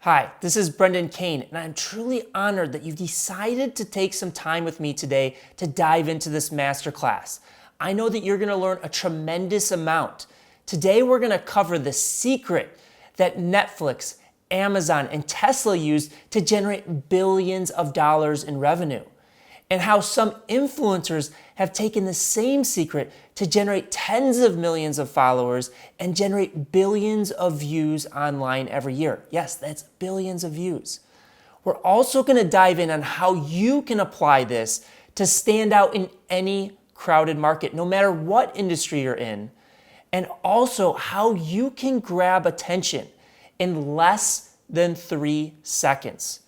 Hi, this is Brendan Kane, and I'm truly honored that you've decided to take some time with me today to dive into this masterclass. I know that you're going to learn a tremendous amount. Today, we're going to cover the secret that Netflix, Amazon, and Tesla use to generate billions of dollars in revenue, and how some influencers have taken the same secret to generate tens of millions of followers and generate billions of views online every year. Yes, that's billions of views. We're also going to dive in on how you can apply this to stand out in any crowded market, no matter what industry you're in, and also how you can grab attention in less than 3 seconds.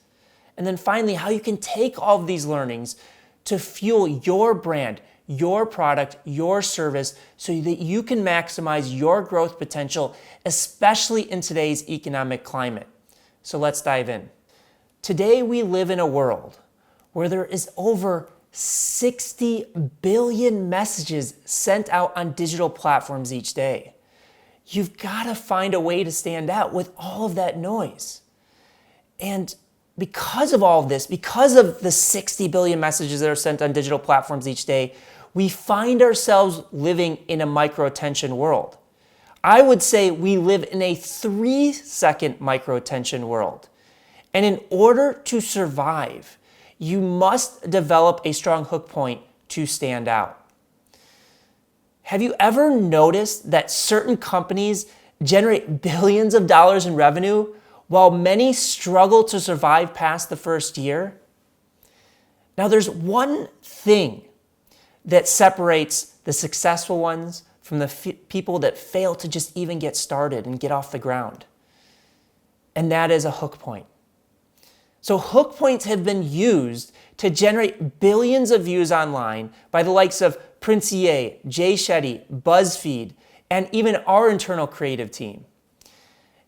And then finally, how you can take all of these learnings to fuel your brand, your product, your service, so that you can maximize your growth potential, especially in today's economic climate. So let's dive in. Today, we live in a world where there is over 60 billion messages sent out on digital platforms each day. You've got to find a way to stand out with all of that noise. And because of all of this, because of the 60 billion messages that are sent on digital platforms each day, we find ourselves living in a micro-attention world. I would say we live in a 3-second micro-attention world. And in order to survive, you must develop a strong hook point to stand out. Have you ever noticed that certain companies generate billions of dollars in revenue while many struggle to survive past the first year? Now, there's one thing that separates the successful ones from the people that fail to just even get started and get off the ground. And that is a hook point. So hook points have been used to generate billions of views online by the likes of Princier, Jay Shetty, BuzzFeed, and even our internal creative team.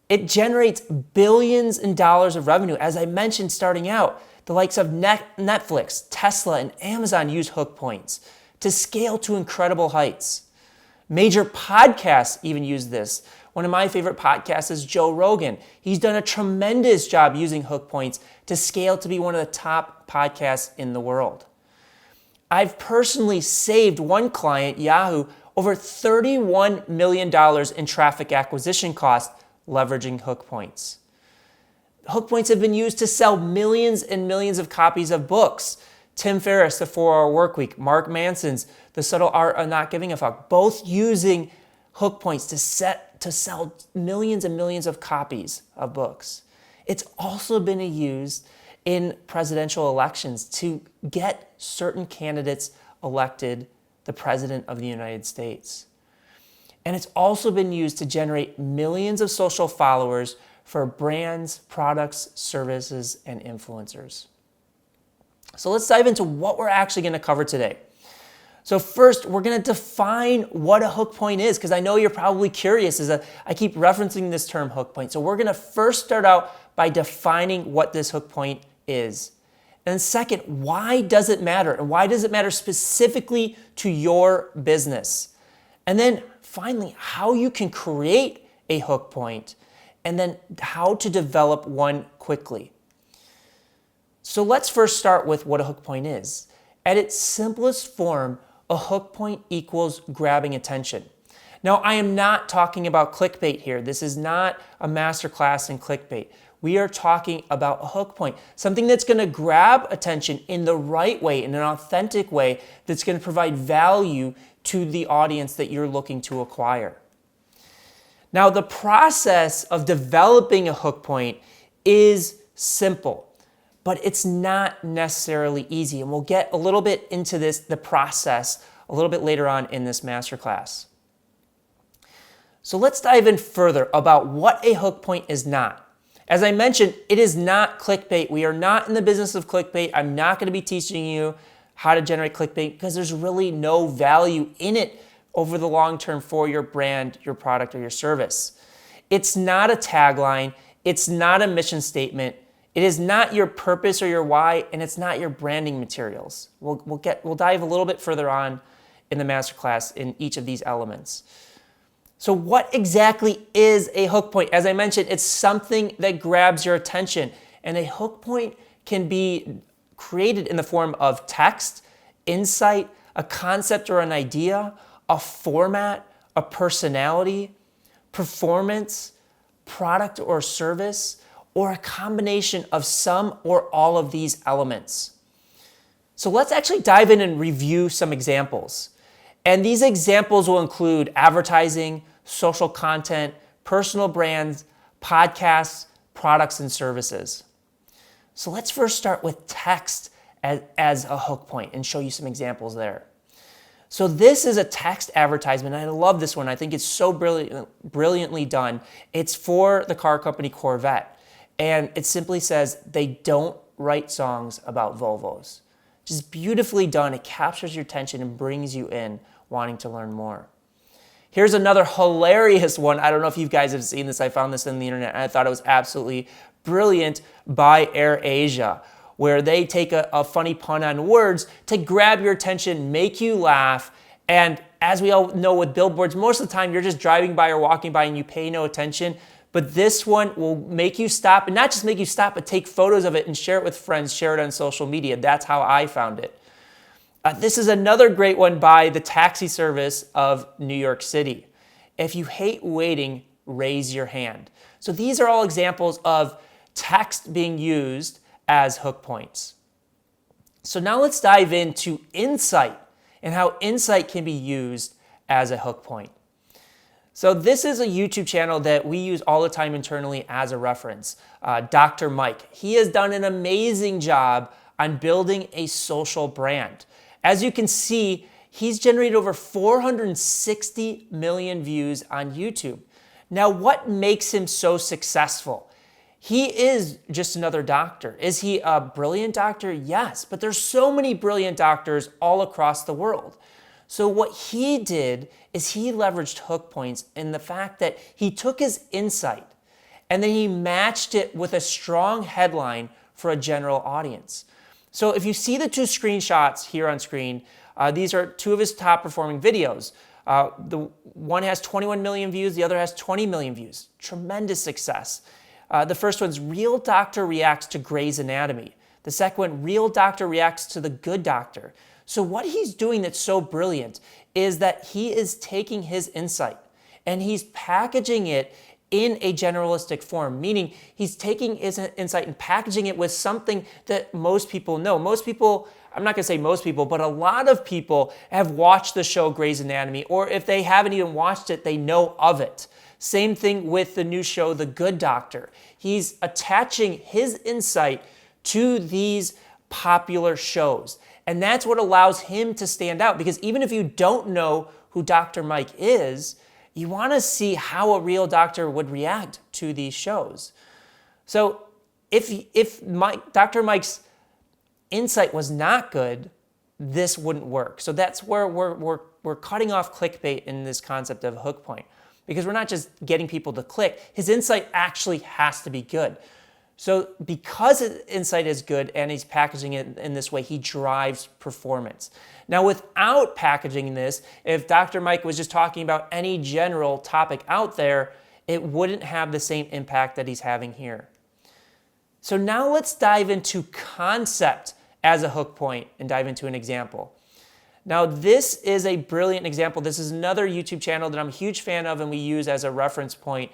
It generates billions in dollars of revenue. As I mentioned starting out, the likes of Netflix, Tesla, and Amazon use hook points to scale to incredible heights. Major podcasts even use this. One of my favorite podcasts is Joe Rogan. He's done a tremendous job using hook points to scale to be one of the top podcasts in the world. I've personally saved one client, Yahoo, over $31 million in traffic acquisition costs leveraging hook points. Hook points have been used to sell millions and millions of copies of books. Tim Ferriss, The 4-Hour Workweek, Mark Manson's The Subtle Art of Not Giving a Fuck, both using hook points to sell millions and millions of copies of books. It's also been used in presidential elections to get certain candidates elected the President of the United States. And it's also been used to generate millions of social followers for brands, products, services, and influencers. So let's dive into what we're actually going to cover today. So first, we're going to define what a hook point is, because I know you're probably curious as I keep referencing this term hook point. So we're going to first start out by defining what this hook point is. And second, why does it matter? And why does it matter specifically to your business? And then finally, how you can create a hook point, and then how to develop one quickly. So let's first start with what a hook point is. At its simplest form, a hook point equals grabbing attention. Now, I am not talking about clickbait here. This is not a masterclass in clickbait. We are talking about a hook point, something that's going to grab attention in the right way, in an authentic way, that's going to provide value to the audience that you're looking to acquire. Now, the process of developing a hook point is simple, but it's not necessarily easy. And we'll get a little bit into the process a little bit later on in this masterclass. So let's dive in further about what a hook point is not. As I mentioned, it is not clickbait. We are not in the business of clickbait. I'm not going to be teaching you how to generate clickbait because there's really no value in it over the long term for your brand, your product, or your service. It's not a tagline. It's not a mission statement. It is not your purpose or your why, and it's not your branding materials. We'll dive a little bit further on in the masterclass in each of these elements. So what exactly is a hook point? As I mentioned, it's something that grabs your attention. And a hook point can be created in the form of text, insight, a concept or an idea, a format, a personality, performance, product or service, or a combination of some or all of these elements. So let's actually dive in and review some examples. And these examples will include advertising, social content, personal brands, podcasts, products, and services. So let's first start with text as a hook point and show you some examples there. So this is a text advertisement, and I love this one. I think it's so brilliantly done. It's for the car company Corvette, and it simply says, they don't write songs about Volvos. Just beautifully done. It captures your attention and brings you in wanting to learn more. Here's another hilarious one. I don't know if you guys have seen this. I found this on the internet, and I thought it was absolutely brilliant, by AirAsia, where they take a funny pun on words to grab your attention, make you laugh. And as we all know with billboards, most of the time you're just driving by or walking by and you pay no attention. But this one will make you stop, and not just make you stop, but take photos of it and share it with friends, share it on social media. That's how I found it. This is another great one by the taxi service of New York City. If you hate waiting, raise your hand. So these are all examples of text being used as hook points. So now let's dive into insight and how insight can be used as a hook point. So this is a YouTube channel that we use all the time internally as a reference, Dr. Mike. He has done an amazing job on building a social brand. As you can see, he's generated over 460 million views on YouTube. Now, what makes him so successful? He is just another doctor. Is he a brilliant doctor? Yes, but there's so many brilliant doctors all across the world. So what he did is he leveraged hook points in the fact that he took his insight and then he matched it with a strong headline for a general audience. So if you see the two screenshots here on screen, these are two of his top performing videos. The one has 21 million views, the other has 20 million views. Tremendous success. The first one's Real Doctor Reacts to Grey's Anatomy. The second one, Real Doctor Reacts to The Good Doctor. So what he's doing that's so brilliant is that he is taking his insight and he's packaging it in a generalistic form, meaning he's taking his insight and packaging it with something that most people know. Most people, I'm not gonna say most people, but a lot of people have watched the show Grey's Anatomy, or if they haven't even watched it, they know of it. Same thing with the new show, The Good Doctor. He's attaching his insight to these popular shows. And that's what allows him to stand out, because even if you don't know who Dr. Mike is, you want to see how a real doctor would react to these shows. So if Dr. Mike's insight was not good, this wouldn't work. So that's where we're cutting off clickbait in this concept of hook point, because we're not just getting people to click. His insight actually has to be good. So because his insight is good and he's packaging it in this way, he drives performance. Now, without packaging this, if Dr. Mike was just talking about any general topic out there, it wouldn't have the same impact that he's having here. So now let's dive into concept as a hook point and dive into an example. Now, this is a brilliant example. This is another YouTube channel that I'm a huge fan of and we use as a reference point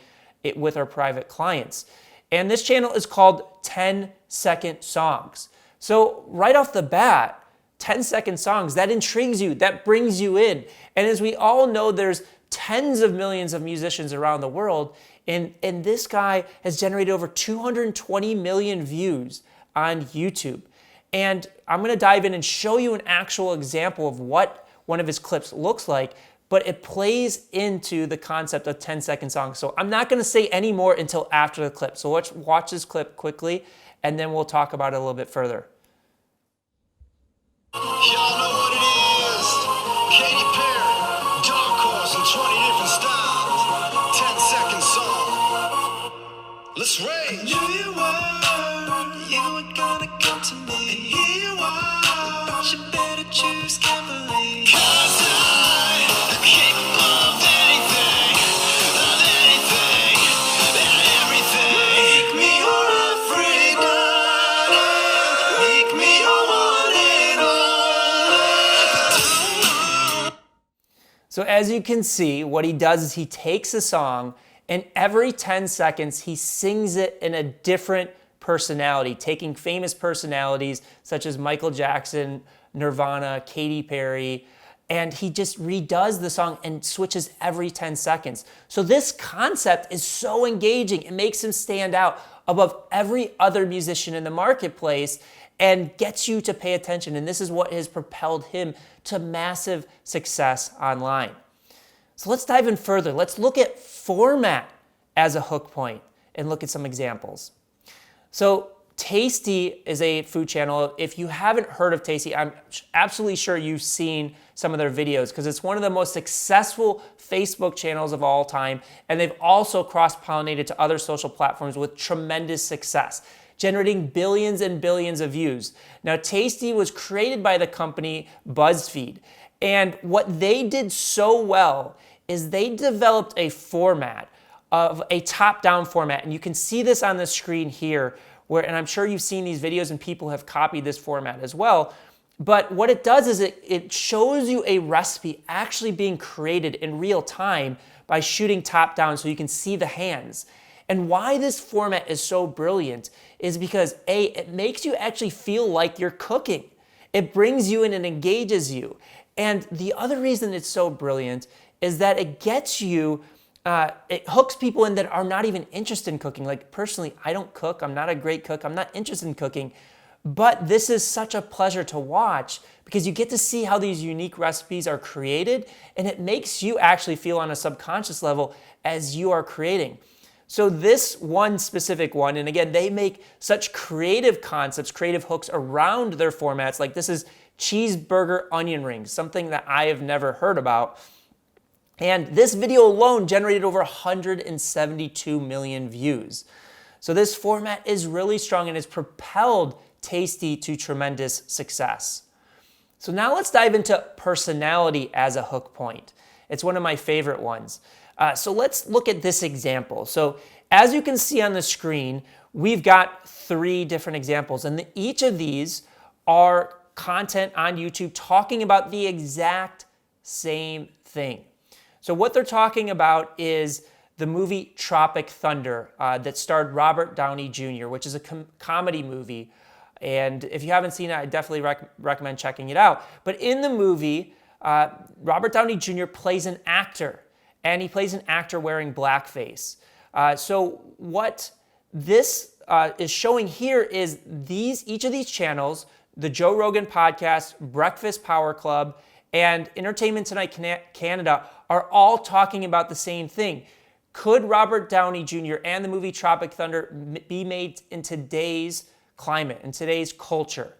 with our private clients. And this channel is called 10-second songs. So right off the bat, 10-second songs, that intrigues you, that brings you in. And as we all know, there's tens of millions of musicians around the world, and this guy has generated over 220 million views on YouTube. And I'm gonna dive in and show you an actual example of what one of his clips looks like, but it plays into the concept of 10-second songs. So I'm not gonna say any more until after the clip. So let's watch this clip quickly, and then we'll talk about it a little bit further. Y'all know what it is. Katy Perry, Dark Horse, and 20 different styles. 10-second song. Let's rage. Knew you were gonna come to me. And here you are, but you better choose carefully. 'Cause I'm capable of anything. So as you can see, what he does is he takes a song and every 10 seconds he sings it in a different personality, taking famous personalities such as Michael Jackson, Nirvana, Katy Perry, and he just redoes the song and switches every 10 seconds. So this concept is so engaging. It makes him stand out above every other musician in the marketplace and gets you to pay attention. And this is what has propelled him to massive success online. So let's dive in further. Let's look at format as a hook point and look at some examples. So Tasty is a food channel. If you haven't heard of Tasty, I'm absolutely sure you've seen some of their videos because it's one of the most successful Facebook channels of all time. And they've also cross-pollinated to other social platforms with tremendous success, generating billions and billions of views. Now, Tasty was created by the company BuzzFeed. And what they did so well is they developed a format of a top-down format. And you can see this on the screen here, and I'm sure you've seen these videos and people have copied this format as well. But what it does is it shows you a recipe actually being created in real time by shooting top down so you can see the hands. And why this format is so brilliant is because A, it makes you actually feel like you're cooking. It brings you in and engages you. And the other reason it's so brilliant is that it gets you it hooks people in that are not even interested in cooking. Like personally, I don't cook. I'm not a great cook. I'm not interested in cooking. But this is such a pleasure to watch because you get to see how these unique recipes are created and it makes you actually feel on a subconscious level as you are creating. So this one specific one, and again, they make such creative concepts, creative hooks around their formats. Like this is cheeseburger onion rings, something that I have never heard about. And this video alone generated over 172 million views. So this format is really strong and has propelled Tasty to tremendous success. So now let's dive into personality as a hook point. It's one of my favorite ones. So let's look at this example. So as you can see on the screen, we've got 3 different examples, and each of these are content on YouTube talking about the exact same thing. So what they're talking about is the movie Tropic Thunder that starred Robert Downey Jr., which is a comedy movie. And if you haven't seen it, I definitely recommend checking it out. But in the movie, Robert Downey Jr. plays an actor, and he plays an actor wearing blackface. So what this is showing here is each of these channels, the Joe Rogan podcast, Breakfast Power Club, and Entertainment Tonight Canada are all talking about the same thing. Could Robert Downey Jr. and the movie Tropic Thunder be made in today's climate, in today's culture?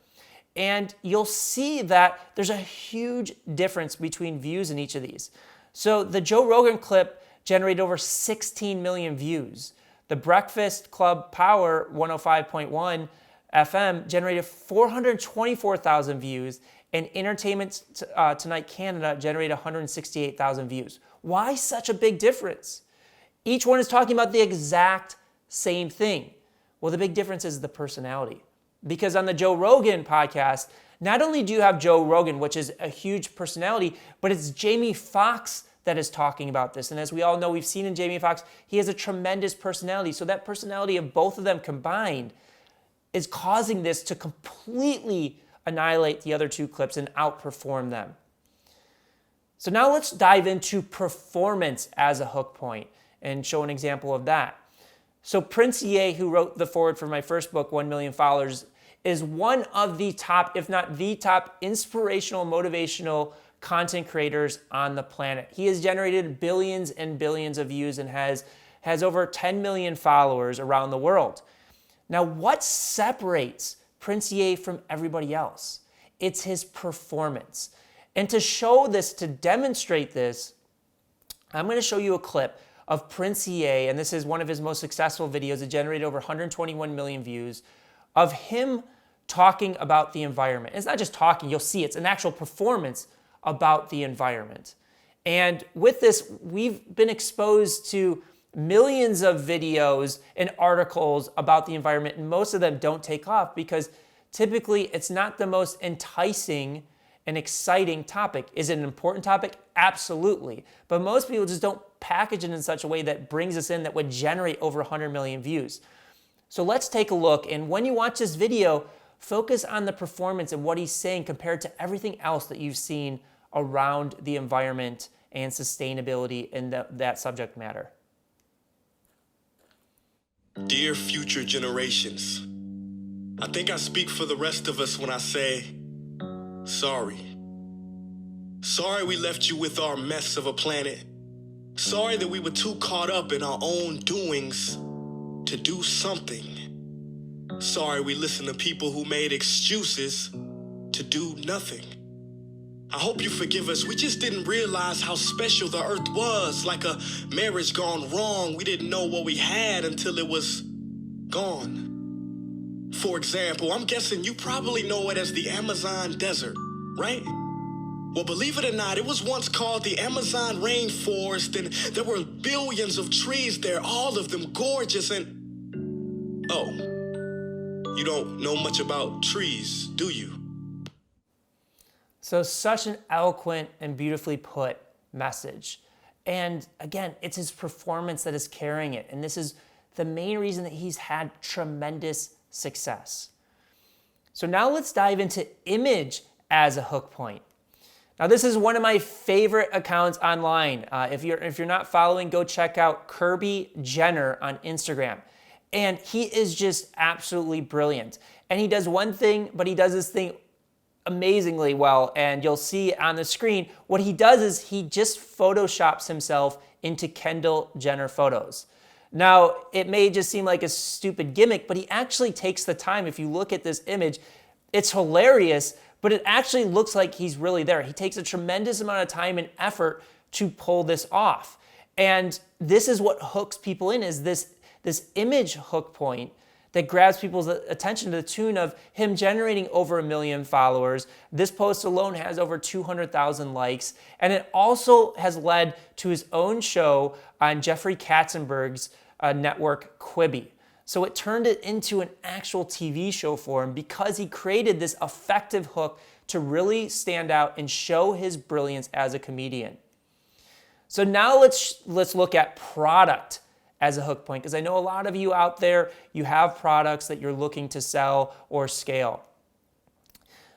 And you'll see that there's a huge difference between views in each of these. So the Joe Rogan clip generated over 16 million views. The Breakfast Club Power 105.1 FM generated 424,000 views, and Entertainment Tonight Canada generated 168,000 views. Why such a big difference? Each one is talking about the exact same thing. Well, the big difference is the personality. Because on the Joe Rogan podcast, not only do you have Joe Rogan, which is a huge personality, but it's Jamie Foxx that is talking about this. And as we all know, we've seen in Jamie Foxx, he has a tremendous personality. So that personality of both of them combined is causing this to completely annihilate the other 2 clips and outperform them. So now let's dive into performance as a hook point and show an example of that. So Prince Ye, who wrote the foreword for my first book, 1 Million Followers, is one of the top, if not the top, inspirational, motivational content creators on the planet. He has generated billions and billions of views and has over 10 million followers around the world. Now, what separates Prince Ye from everybody else? It's his performance. And to show this, to demonstrate this, I'm going to show you a clip of Prince Ye, and this is one of his most successful videos. It generated over 121 million views, of him talking about the environment. It's not just talking, you'll see it's an actual performance about the environment. And with this, we've been exposed to millions of videos and articles about the environment, and most of them don't take off because typically it's not the most enticing an exciting topic. Is it an important topic? Absolutely. But most people just don't package it in such a way that brings us in that would generate over 100 million views. So let's take a look. And when you watch this video, focus on the performance and what he's saying compared to everything else that you've seen around the environment and sustainability in that subject matter. Dear future generations, I think I speak for the rest of us when I say, sorry. Sorry we left you with our mess of a planet. Sorry that we were too caught up in our own doings to do something. Sorry we listened to people who made excuses to do nothing. I hope you forgive us. We just didn't realize how special the earth was. Like a marriage gone wrong, we didn't know what we had until it was gone. For example, I'm guessing you probably know it as the Amazon desert, right? Well, believe it or not, it was once called the Amazon rainforest, and there were billions of trees there, all of them gorgeous, and... Oh, you don't know much about trees, do you? So such an eloquent and beautifully put message. And again, it's his performance that is carrying it. And this is the main reason that he's had tremendous success. So now let's dive into image as a hook point. Now this is one of my favorite accounts online. If you're not following, go check out Kirby Jenner on Instagram. And he is just absolutely brilliant. And he does one thing, but he does this thing amazingly well, and you'll see on the screen, what he does is he just photoshops himself into Kendall Jenner photos. Now, it may just seem like a stupid gimmick, but he actually takes the time. If you look at this image, it's hilarious, but it actually looks like he's really there. He takes a tremendous amount of time and effort to pull this off. And this is what hooks people in, is this image hook point that grabs people's attention to the tune of him generating over 1 million followers. This post alone has over 200,000 likes, and it also has led to his own show on Jeffrey Katzenberg's network, Quibi. So it turned it into an actual TV show for him because he created this effective hook to really stand out and show his brilliance as a comedian. So now let's look at product as a hook point, because I know a lot of you out there, you have products that you're looking to sell or scale.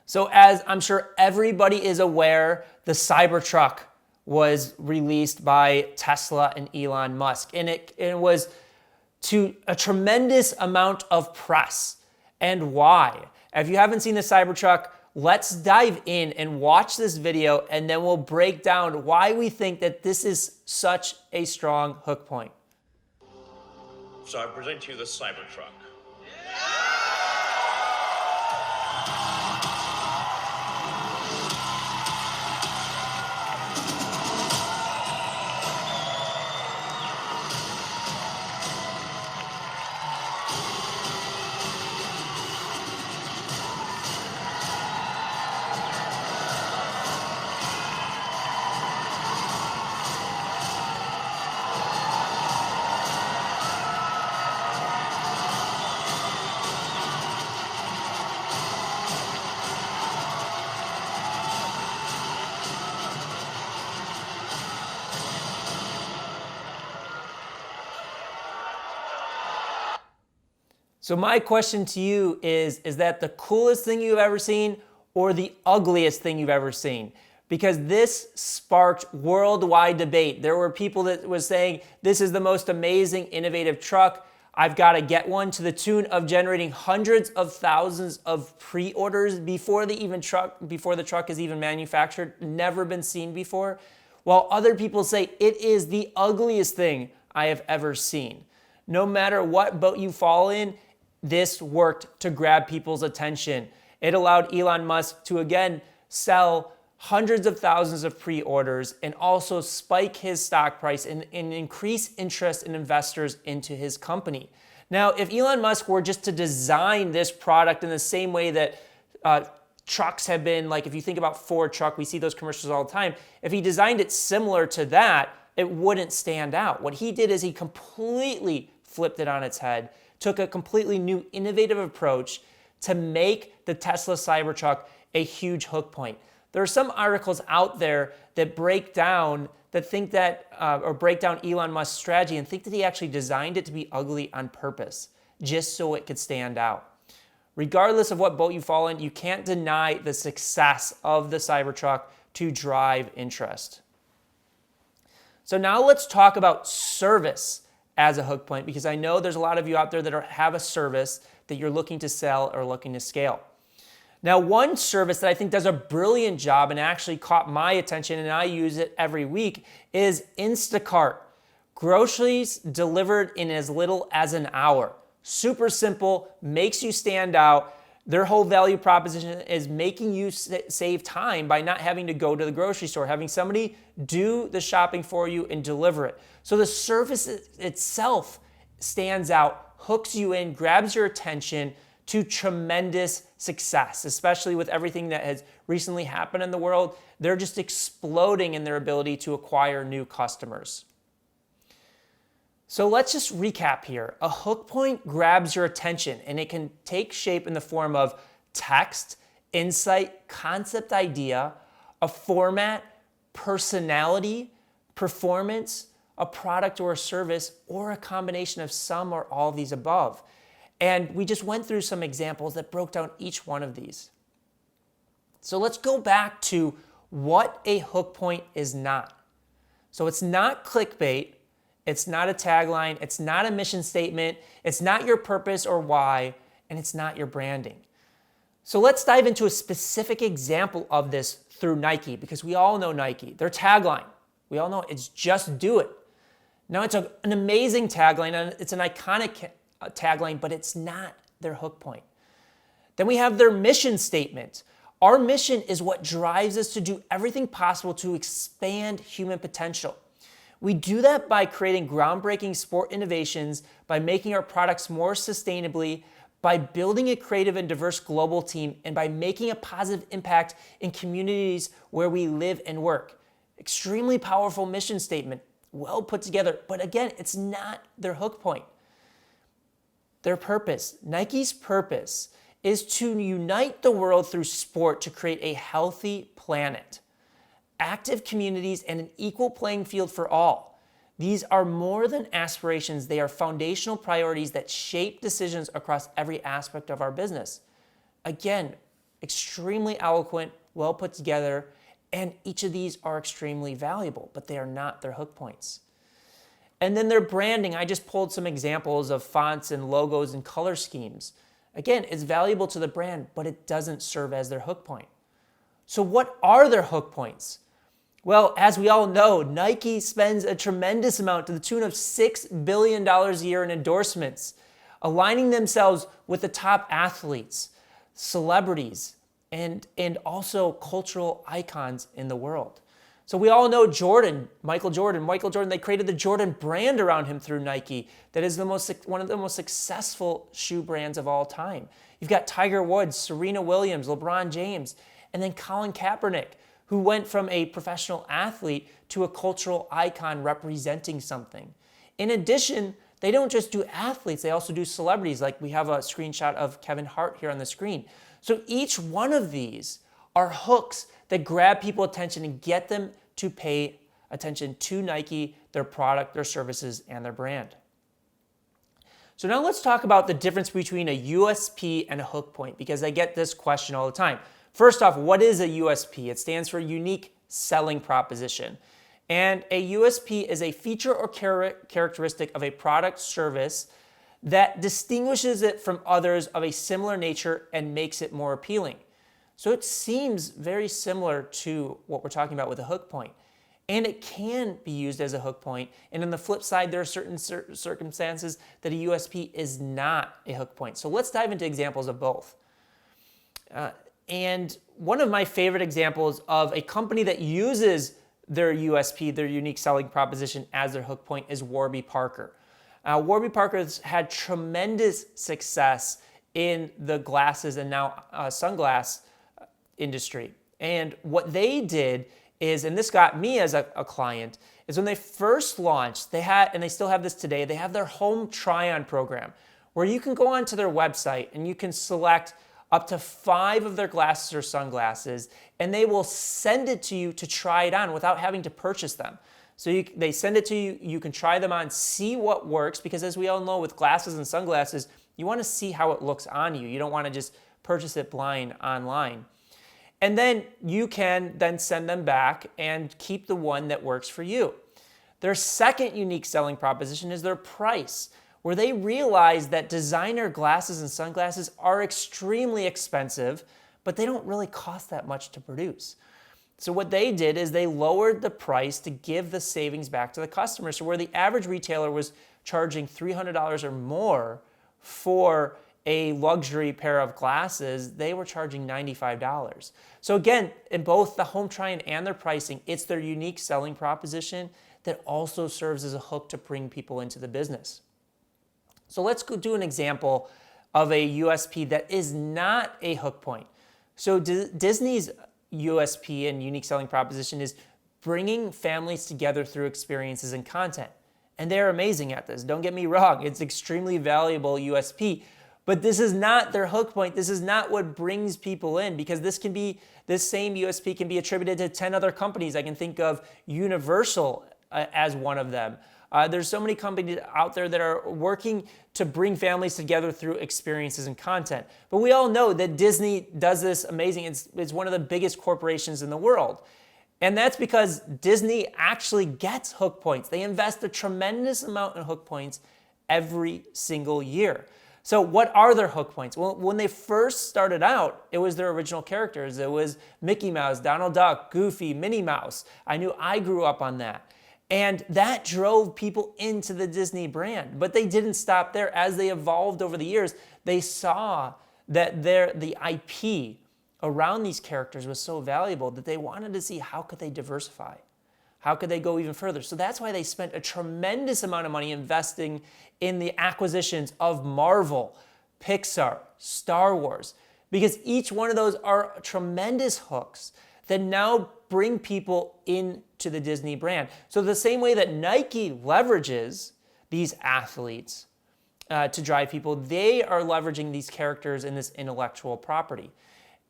So as I'm sure everybody is aware, the Cybertruck was released by Tesla and Elon Musk, and it was to a tremendous amount of press. And why? If you haven't seen the Cybertruck, let's dive in and watch this video, and then we'll break down why we think that this is such a strong hook point. So I present to you the Cybertruck. So my question to you is that the coolest thing you've ever seen or the ugliest thing you've ever seen? Because this sparked worldwide debate. There were people that was saying, this is the most amazing, innovative truck. I've got to get one, to the tune of generating hundreds of thousands of pre-orders before the truck is even manufactured, never been seen before. While other people say it is the ugliest thing I have ever seen. No matter what boat you fall in, this worked to grab people's attention. It allowed Elon Musk to again sell hundreds of thousands of pre-orders and also spike his stock price and increase interest in investors into his company. Now, if Elon Musk were just to design this product in the same way that trucks have been, like if you think about Ford truck, we see those commercials all the time. If he designed it similar to that, it wouldn't stand out. What he did is he completely flipped it on its head, took a completely new innovative approach to make the Tesla Cybertruck a huge hook point. There are some articles out there that break down Elon Musk's strategy and think that he actually designed it to be ugly on purpose, just so it could stand out. Regardless of what boat you fall in, you can't deny the success of the Cybertruck to drive interest. So now let's talk about service as a hook point, because I know there's a lot of you out there that have a service that you're looking to sell or looking to scale. Now, one service that I think does a brilliant job and actually caught my attention, and I use it every week, is Instacart. Groceries delivered in as little as an hour. Super simple, makes you stand out. Their whole value proposition is making you save time by not having to go to the grocery store, having somebody do the shopping for you and deliver it. So the service itself stands out, hooks you in, grabs your attention to tremendous success, especially with everything that has recently happened in the world. They're just exploding in their ability to acquire new customers. So let's just recap here. A hook point grabs your attention, and it can take shape in the form of text, insight, concept idea, a format, personality, performance, a product or a service, or a combination of some or all of these above. And we just went through some examples that broke down each one of these. So let's go back to what a hook point is not. So it's not clickbait. It's not a tagline, it's not a mission statement, it's not your purpose or why, and it's not your branding. So let's dive into a specific example of this through Nike, because we all know Nike. Their tagline, we all know it's just do it. Now it's an amazing tagline, and it's an iconic tagline, but it's not their hook point. Then we have their mission statement. Our mission is what drives us to do everything possible to expand human potential. We do that by creating groundbreaking sport innovations, by making our products more sustainably, by building a creative and diverse global team, and by making a positive impact in communities where we live and work. Extremely powerful mission statement, well put together, but again, it's not their hook point. Their purpose, Nike's purpose, is to unite the world through sport to create a healthy planet, active communities, and an equal playing field for all. These are more than aspirations. They are foundational priorities that shape decisions across every aspect of our business. Again, extremely eloquent, well put together, and each of these are extremely valuable, but they are not their hook points. And then their branding, I just pulled some examples of fonts and logos and color schemes. Again, it's valuable to the brand, but it doesn't serve as their hook point. So what are their hook points? Well, as we all know, Nike spends a tremendous amount to the tune of $6 billion a year in endorsements, aligning themselves with the top athletes, celebrities, and also cultural icons in the world. So we all know Michael Jordan, they created the Jordan brand around him through Nike. That is one of the most successful shoe brands of all time. You've got Tiger Woods, Serena Williams, LeBron James, and then Colin Kaepernick, who went from a professional athlete to a cultural icon representing something. In addition, they don't just do athletes, they also do celebrities, like we have a screenshot of Kevin Hart here on the screen. So each one of these are hooks that grab people's attention and get them to pay attention to Nike, their product, their services, and their brand. So now let's talk about the difference between a USP and a hook point, because I get this question all the time. First off, what is a USP? It stands for unique selling proposition. And a USP is a feature or characteristic of a product service that distinguishes it from others of a similar nature and makes it more appealing. So it seems very similar to what we're talking about with a hook point. And it can be used as a hook point. And on the flip side, there are certain circumstances that a USP is not a hook point. So let's dive into examples of both. And one of my favorite examples of a company that uses their USP, their unique selling proposition, as their hook point is Warby Parker. Warby Parker has had tremendous success in the glasses and now sunglass industry. And what they did is, and this got me as a client, is when they first launched, they had, and they still have this today, they have their home try-on program where you can go onto their website and you can select up to 5 of their glasses or sunglasses, and they will send it to you to try it on without having to purchase them. So they send it to you, you can try them on, see what works, because as we all know with glasses and sunglasses, you want to see how it looks on you. You don't want to just purchase it blind online. And then you can then send them back and keep the one that works for you. Their second unique selling proposition is their price, where they realize that designer glasses and sunglasses are extremely expensive, but they don't really cost that much to produce. So what they did is they lowered the price to give the savings back to the customer. So where the average retailer was charging $300 or more for a luxury pair of glasses, they were charging $95. So again, in both the home try-on and their pricing, it's their unique selling proposition that also serves as a hook to bring people into the business. So let's go do an example of a USP that is not a hook point. So Disney's USP and unique selling proposition is bringing families together through experiences and content. And they're amazing at this. Don't get me wrong. It's extremely valuable USP. But this is not their hook point. This is not what brings people in, because this same USP can be attributed to 10 other companies. I can think of Universal as one of them. There's so many companies out there that are working to bring families together through experiences and content. But we all know that Disney does this amazing. It's one of the biggest corporations in the world. And that's because Disney actually gets hook points. They invest a tremendous amount in hook points every single year. So what are their hook points? Well, when they first started out, it was their original characters. It was Mickey Mouse, Donald Duck, Goofy, Minnie Mouse. I grew up on that. And that drove people into the Disney brand. But they didn't stop there. As they evolved over the years, they saw that the IP around these characters was so valuable that they wanted to see how could they diversify. How could they go even further? So that's why they spent a tremendous amount of money investing in the acquisitions of Marvel, Pixar, Star Wars, because each one of those are tremendous hooks that now bring people into the Disney brand. So the same way that Nike leverages these athletes to drive people, they are leveraging these characters in this intellectual property.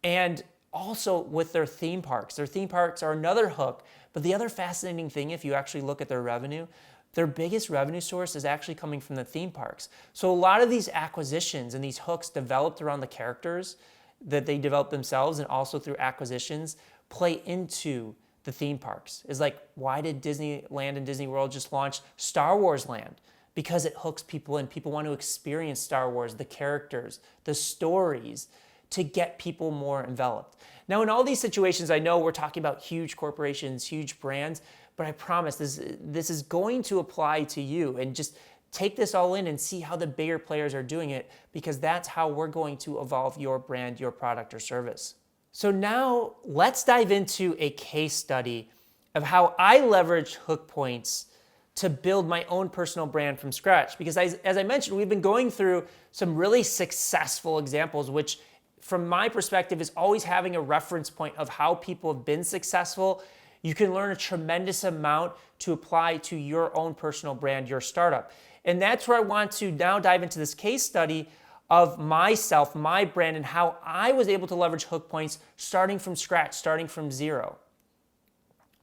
And also with their theme parks. Their theme parks are another hook. But the other fascinating thing, if you actually look at their revenue, their biggest revenue source is actually coming from the theme parks. So a lot of these acquisitions and these hooks developed around the characters that they developed themselves and also through acquisitions play into the theme parks. It's like, why did Disneyland and Disney World just launch Star Wars Land? Because it hooks people in. People want to experience Star Wars, the characters, the stories, to get people more enveloped. Now, in all these situations, I know we're talking about huge corporations, huge brands, but I promise this is going to apply to you. And just take this all in and see how the bigger players are doing it, because that's how we're going to evolve your brand, your product, or service. So now let's dive into a case study of how I leverage hook points to build my own personal brand from scratch. Because as I mentioned, we've been going through some really successful examples, which from my perspective is always having a reference point of how people have been successful. You can learn a tremendous amount to apply to your own personal brand, your startup. And that's where I want to now dive into this case study of myself, my brand, and how I was able to leverage hook points starting from scratch, starting from zero.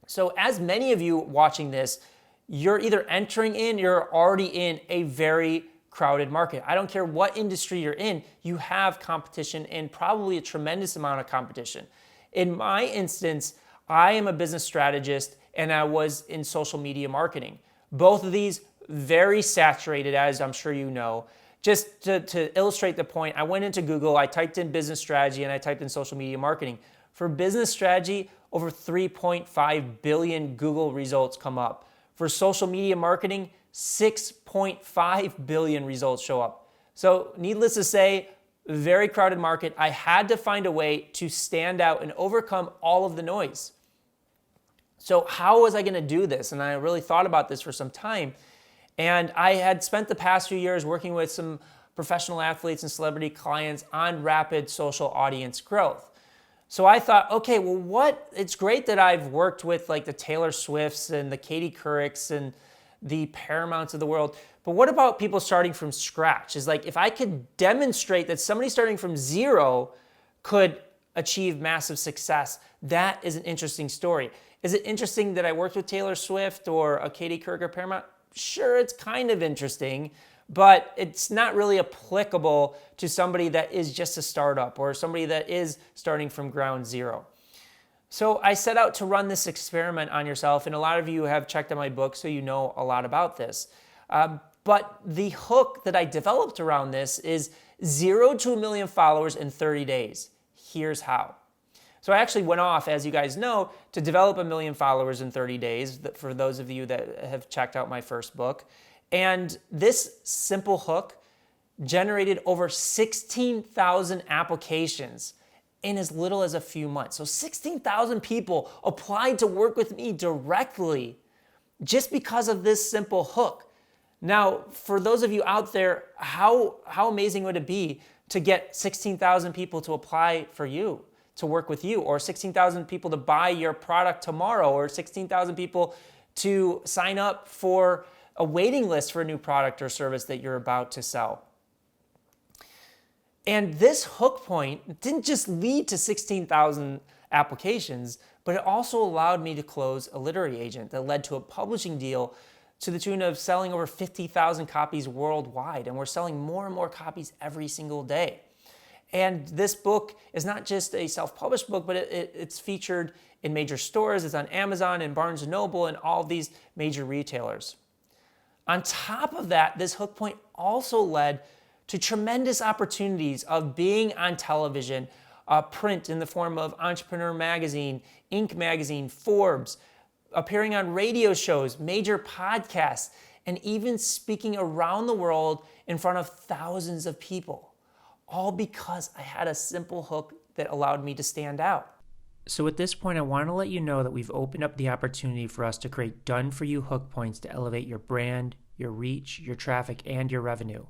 So as many of you watching this, you're either entering in, you're already in a very crowded market. I don't care what industry you're in, you have competition and probably a tremendous amount of competition. In my instance, I am a business strategist and I was in social media marketing. Both of these very saturated, as I'm sure you know. Just to illustrate the point, I went into Google, I typed in business strategy and I typed in social media marketing. For business strategy, over 3.5 billion Google results come up. For social media marketing, 6.5 billion results show up. So needless to say, very crowded market. I had to find a way to stand out and overcome all of the noise. So how was I going to do this? And I really thought about this for some time. And I had spent the past few years working with some professional athletes and celebrity clients on rapid social audience growth. So I thought, okay, well, it's great that I've worked with like the Taylor Swifts and the Katie Courics and the Paramounts of the world, but what about people starting from scratch? Is like, if I could demonstrate that somebody starting from zero could achieve massive success. That is an interesting story. Is it interesting that I worked with Taylor Swift or a Katie Couric or Paramount? Sure, it's kind of interesting, but it's not really applicable to somebody that is just a startup or somebody that is starting from ground zero. So I set out to run this experiment on yourself, and a lot of you have checked out my book, so you know a lot about this. But the hook that I developed around this is 0 to 1 million followers in 30 days. Here's how. So I actually went off, as you guys know, to develop 1 million followers in 30 days, for those of you that have checked out my first book. And this simple hook generated over 16,000 applications in as little as a few months. So 16,000 people applied to work with me directly just because of this simple hook. Now, for those of you out there, how amazing would it be to get 16,000 people to apply for you, to work with you, or 16,000 people to buy your product tomorrow, or 16,000 people to sign up for a waiting list for a new product or service that you're about to sell? And this hook point didn't just lead to 16,000 applications, but it also allowed me to close a literary agent that led to a publishing deal to the tune of selling over 50,000 copies worldwide. And we're selling more and more copies every single day. And this book is not just a self-published book, but it's featured in major stores. It's on Amazon and Barnes & Noble and all these major retailers. On top of that, this hook point also led to tremendous opportunities of being on television, print in the form of Entrepreneur Magazine, Inc. Magazine, Forbes, appearing on radio shows, major podcasts, and even speaking around the world in front of thousands of people. All because I had a simple hook that allowed me to stand out. So at this point, I want to let you know that we've opened up the opportunity for us to create done-for-you hook points to elevate your brand, your reach, your traffic, and your revenue.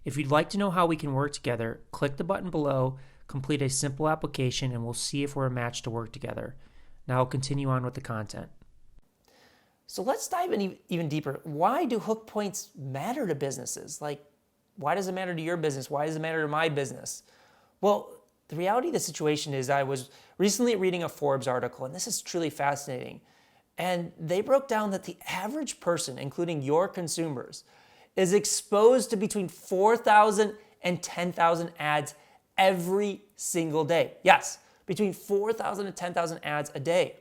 If you'd like to know how we can work together, click the button below, complete a simple application, and we'll see if we're a match to work together. Now I'll continue on with the content. So let's dive in even deeper. Why do hook points matter to businesses? Like, why does it matter to your business? Why does it matter to my business? Well, the reality of the situation is I was recently reading a Forbes article, and this is truly fascinating. And they broke down that the average person, including your consumers, is exposed to between 4,000 and 10,000 ads every single day. Yes, between 4,000 and 10,000 ads a day.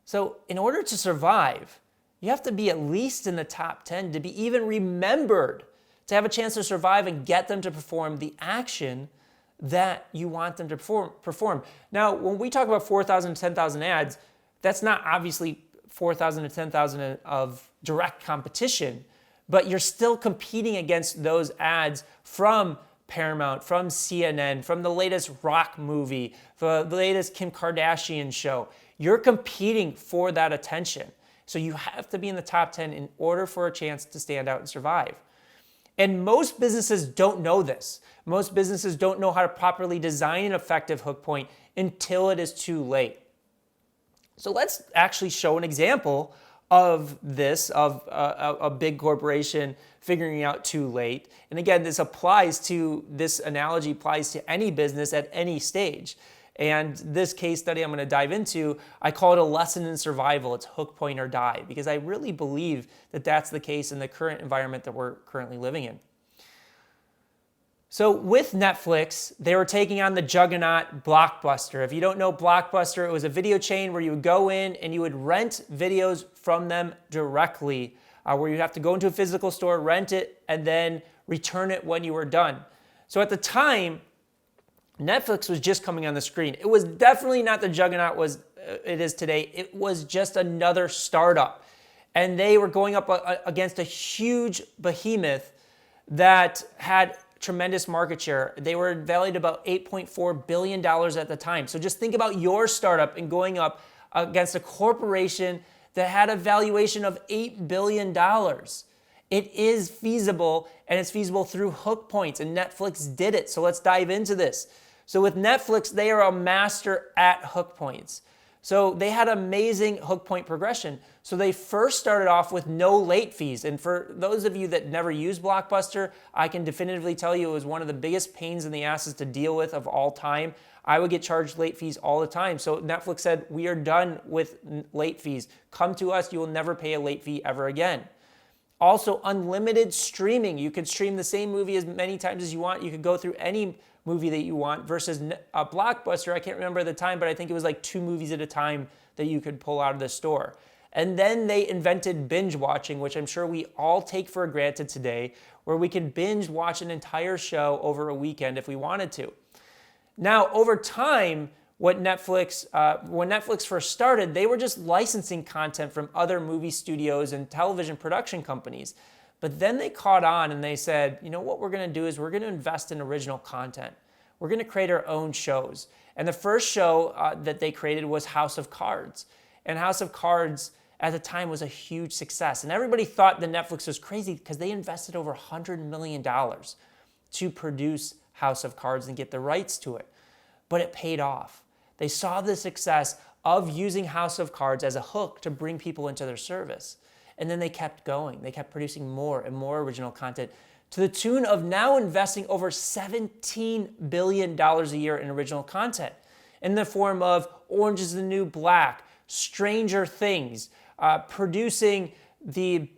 So in order to survive, you have to be at least in the top 10 to be even remembered, to have a chance to survive and get them to perform the action that you want them to perform. Now, when we talk about 4,000 to 10,000 ads, that's not obviously 4,000 to 10,000 of direct competition, but you're still competing against those ads from Paramount, from CNN, from the latest rock movie, the latest Kim Kardashian show. You're competing for that attention. So you have to be in the top 10 in order for a chance to stand out and survive. And most businesses don't know this. Most businesses don't know how to properly design an effective hook point until it is too late. So let's actually show an example of this, of a big corporation figuring out too late. And again, this analogy applies to any business at any stage. And this case study I'm going to dive into, I call it a lesson in survival. It's hook, point, or die, because I really believe that that's the case in the current environment that we're currently living in. So with Netflix, they were taking on the juggernaut Blockbuster. If you don't know Blockbuster, it was a video chain where you would go in and you would rent videos from them directly, where you'd have to go into a physical store, rent it, and then return it when you were done. So at the time, Netflix was just coming on the screen. It was definitely not the juggernaut it is today. It was just another startup. And they were going up against a huge behemoth that had tremendous market share. They were valued about $8.4 billion at the time. So just think about your startup and going up against a corporation that had a valuation of $8 billion. It is feasible, and it's feasible through hook points, and Netflix did it. So let's dive into this. So with Netflix, they are a master at hook points. So they had amazing hook point progression. So they first started off with no late fees. And for those of you that never used Blockbuster, I can definitively tell you it was one of the biggest pains in the asses to deal with of all time. I would get charged late fees all the time. So Netflix said, we are done with late fees. Come to us, you will never pay a late fee ever again. Also, unlimited streaming. You could stream the same movie as many times as you want. You could go through any movie that you want versus a Blockbuster. I can't remember the time, but I think it was like 2 movies at a time that you could pull out of the store. And then they invented binge watching, which I'm sure we all take for granted today, where we can binge watch an entire show over a weekend if we wanted to. Now, over time, when Netflix first started, they were just licensing content from other movie studios and television production companies. But then they caught on and they said, you know what we're going to do is we're going to invest in original content. We're going to create our own shows. And the first show that they created was House of Cards. And House of Cards at the time was a huge success. And everybody thought that Netflix was crazy because they invested over $100 million to produce House of Cards and get the rights to it. But it paid off. They saw the success of using House of Cards as a hook to bring people into their service. And then they kept going. They kept producing more and more original content to the tune of now investing over $17 billion a year in original content in the form of Orange is the New Black, Stranger Things, producing the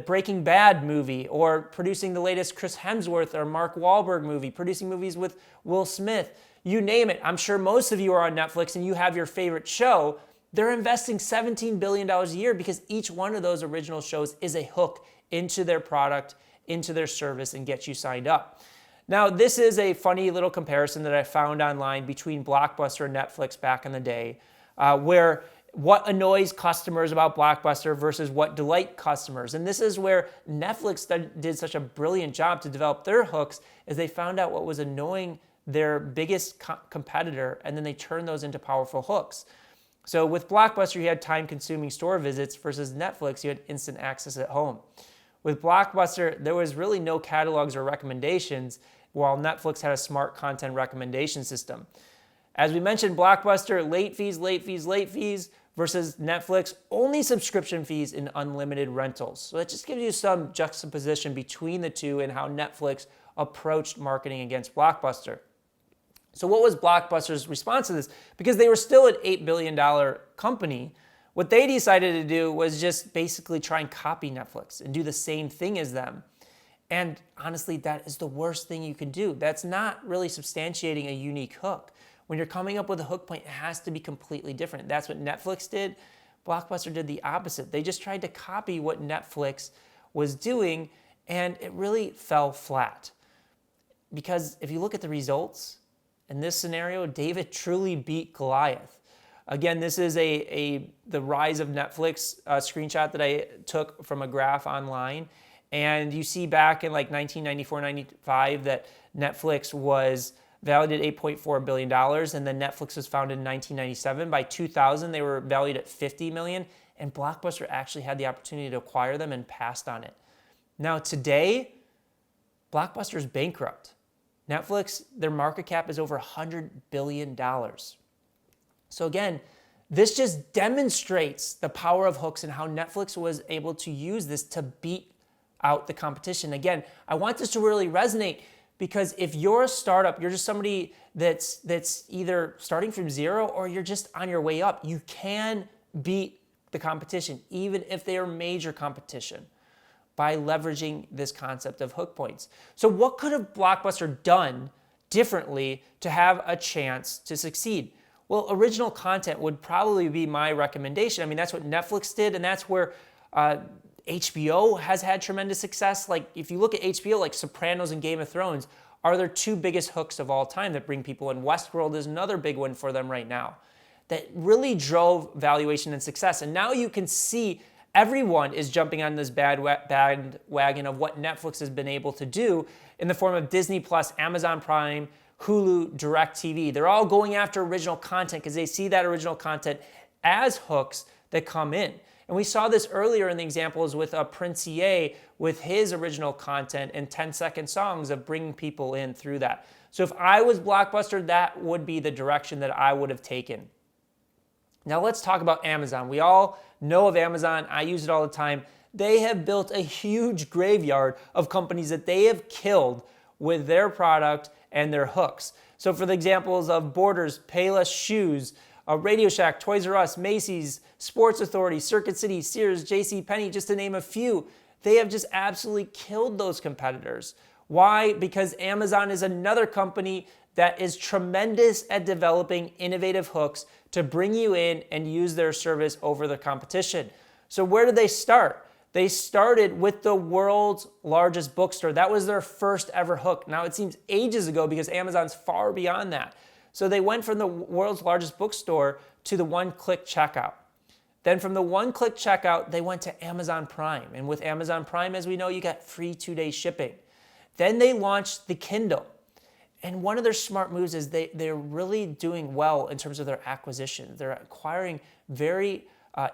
Breaking Bad movie, or producing the latest Chris Hemsworth or Mark Wahlberg movie, producing movies with Will Smith. You name it. I'm sure most of you are on Netflix and you have your favorite show. They're investing $17 billion a year because each one of those original shows is a hook into their product, into their service, and gets you signed up. Now, this is a funny little comparison that I found online between Blockbuster and Netflix back in the day, where what annoys customers about Blockbuster versus what delight customers. And this is where Netflix did such a brilliant job to develop their hooks, as they found out what was annoying their biggest competitor, and then they turned those into powerful hooks. So with Blockbuster, you had time-consuming store visits versus Netflix, you had instant access at home. With Blockbuster, there was really no catalogs or recommendations, while Netflix had a smart content recommendation system. As we mentioned, Blockbuster, late fees, versus Netflix, only subscription fees and unlimited rentals. So that just gives you some juxtaposition between the two and how Netflix approached marketing against Blockbuster. So what was Blockbuster's response to this? Because they were still an $8 billion company, what they decided to do was just basically try and copy Netflix and do the same thing as them. And honestly, that is the worst thing you can do. That's not really substantiating a unique hook. When you're coming up with a hook point, it has to be completely different. That's what Netflix did. Blockbuster did the opposite. They just tried to copy what Netflix was doing, and it really fell flat. Because if you look at the results, in this scenario, David truly beat Goliath. Again, this is the rise of Netflix screenshot that I took from a graph online. And you see back in like 1994, 95 that Netflix was valued at $8.4 billion, and then Netflix was founded in 1997. By 2000, they were valued at $50 million, and Blockbuster actually had the opportunity to acquire them and passed on it. Now today, Blockbuster is bankrupt. Netflix, their market cap is over $100 billion. So again, this just demonstrates the power of hooks and how Netflix was able to use this to beat out the competition. Again, I want this to really resonate, because if you're a startup, you're just somebody that's either starting from zero or you're just on your way up, you can beat the competition, even if they are major competition, by leveraging this concept of hook points. So what could have Blockbuster done differently to have a chance to succeed? Well, original content would probably be my recommendation. I mean, that's what Netflix did, and that's where HBO has had tremendous success. Like, if you look at HBO, like Sopranos and Game of Thrones are their two biggest hooks of all time that bring people in. Westworld is another big one for them right now that really drove valuation and success. And now you can see everyone is jumping on this bandwagon of what Netflix has been able to do in the form of Disney Plus, Amazon Prime, Hulu, DirecTV. They're all going after original content because they see that original content as hooks that come in. And we saw this earlier in the examples with Prince EA with his original content and 10-second songs of bringing people in through that. So if I was Blockbuster, that would be the direction that I would have taken. Now let's talk about Amazon. We all know of Amazon. I use it all the time. They have built a huge graveyard of companies that they have killed with their product and their hooks. So for the examples of Borders, Payless Shoes, Radio Shack, Toys R Us, Macy's, Sports Authority, Circuit City, Sears, JCPenney, just to name a few, they have just absolutely killed those competitors. Why? Because Amazon is another company that is tremendous at developing innovative hooks to bring you in and use their service over the competition. So where did they start? They started with the world's largest bookstore. That was their first ever hook. Now it seems ages ago because Amazon's far beyond that. So they went from the world's largest bookstore to the one-click checkout. Then from the one-click checkout, they went to Amazon Prime. And with Amazon Prime, as we know, you got free 2-day shipping. Then they launched the Kindle. And one of their smart moves is they're really doing well in terms of their acquisition. They're acquiring very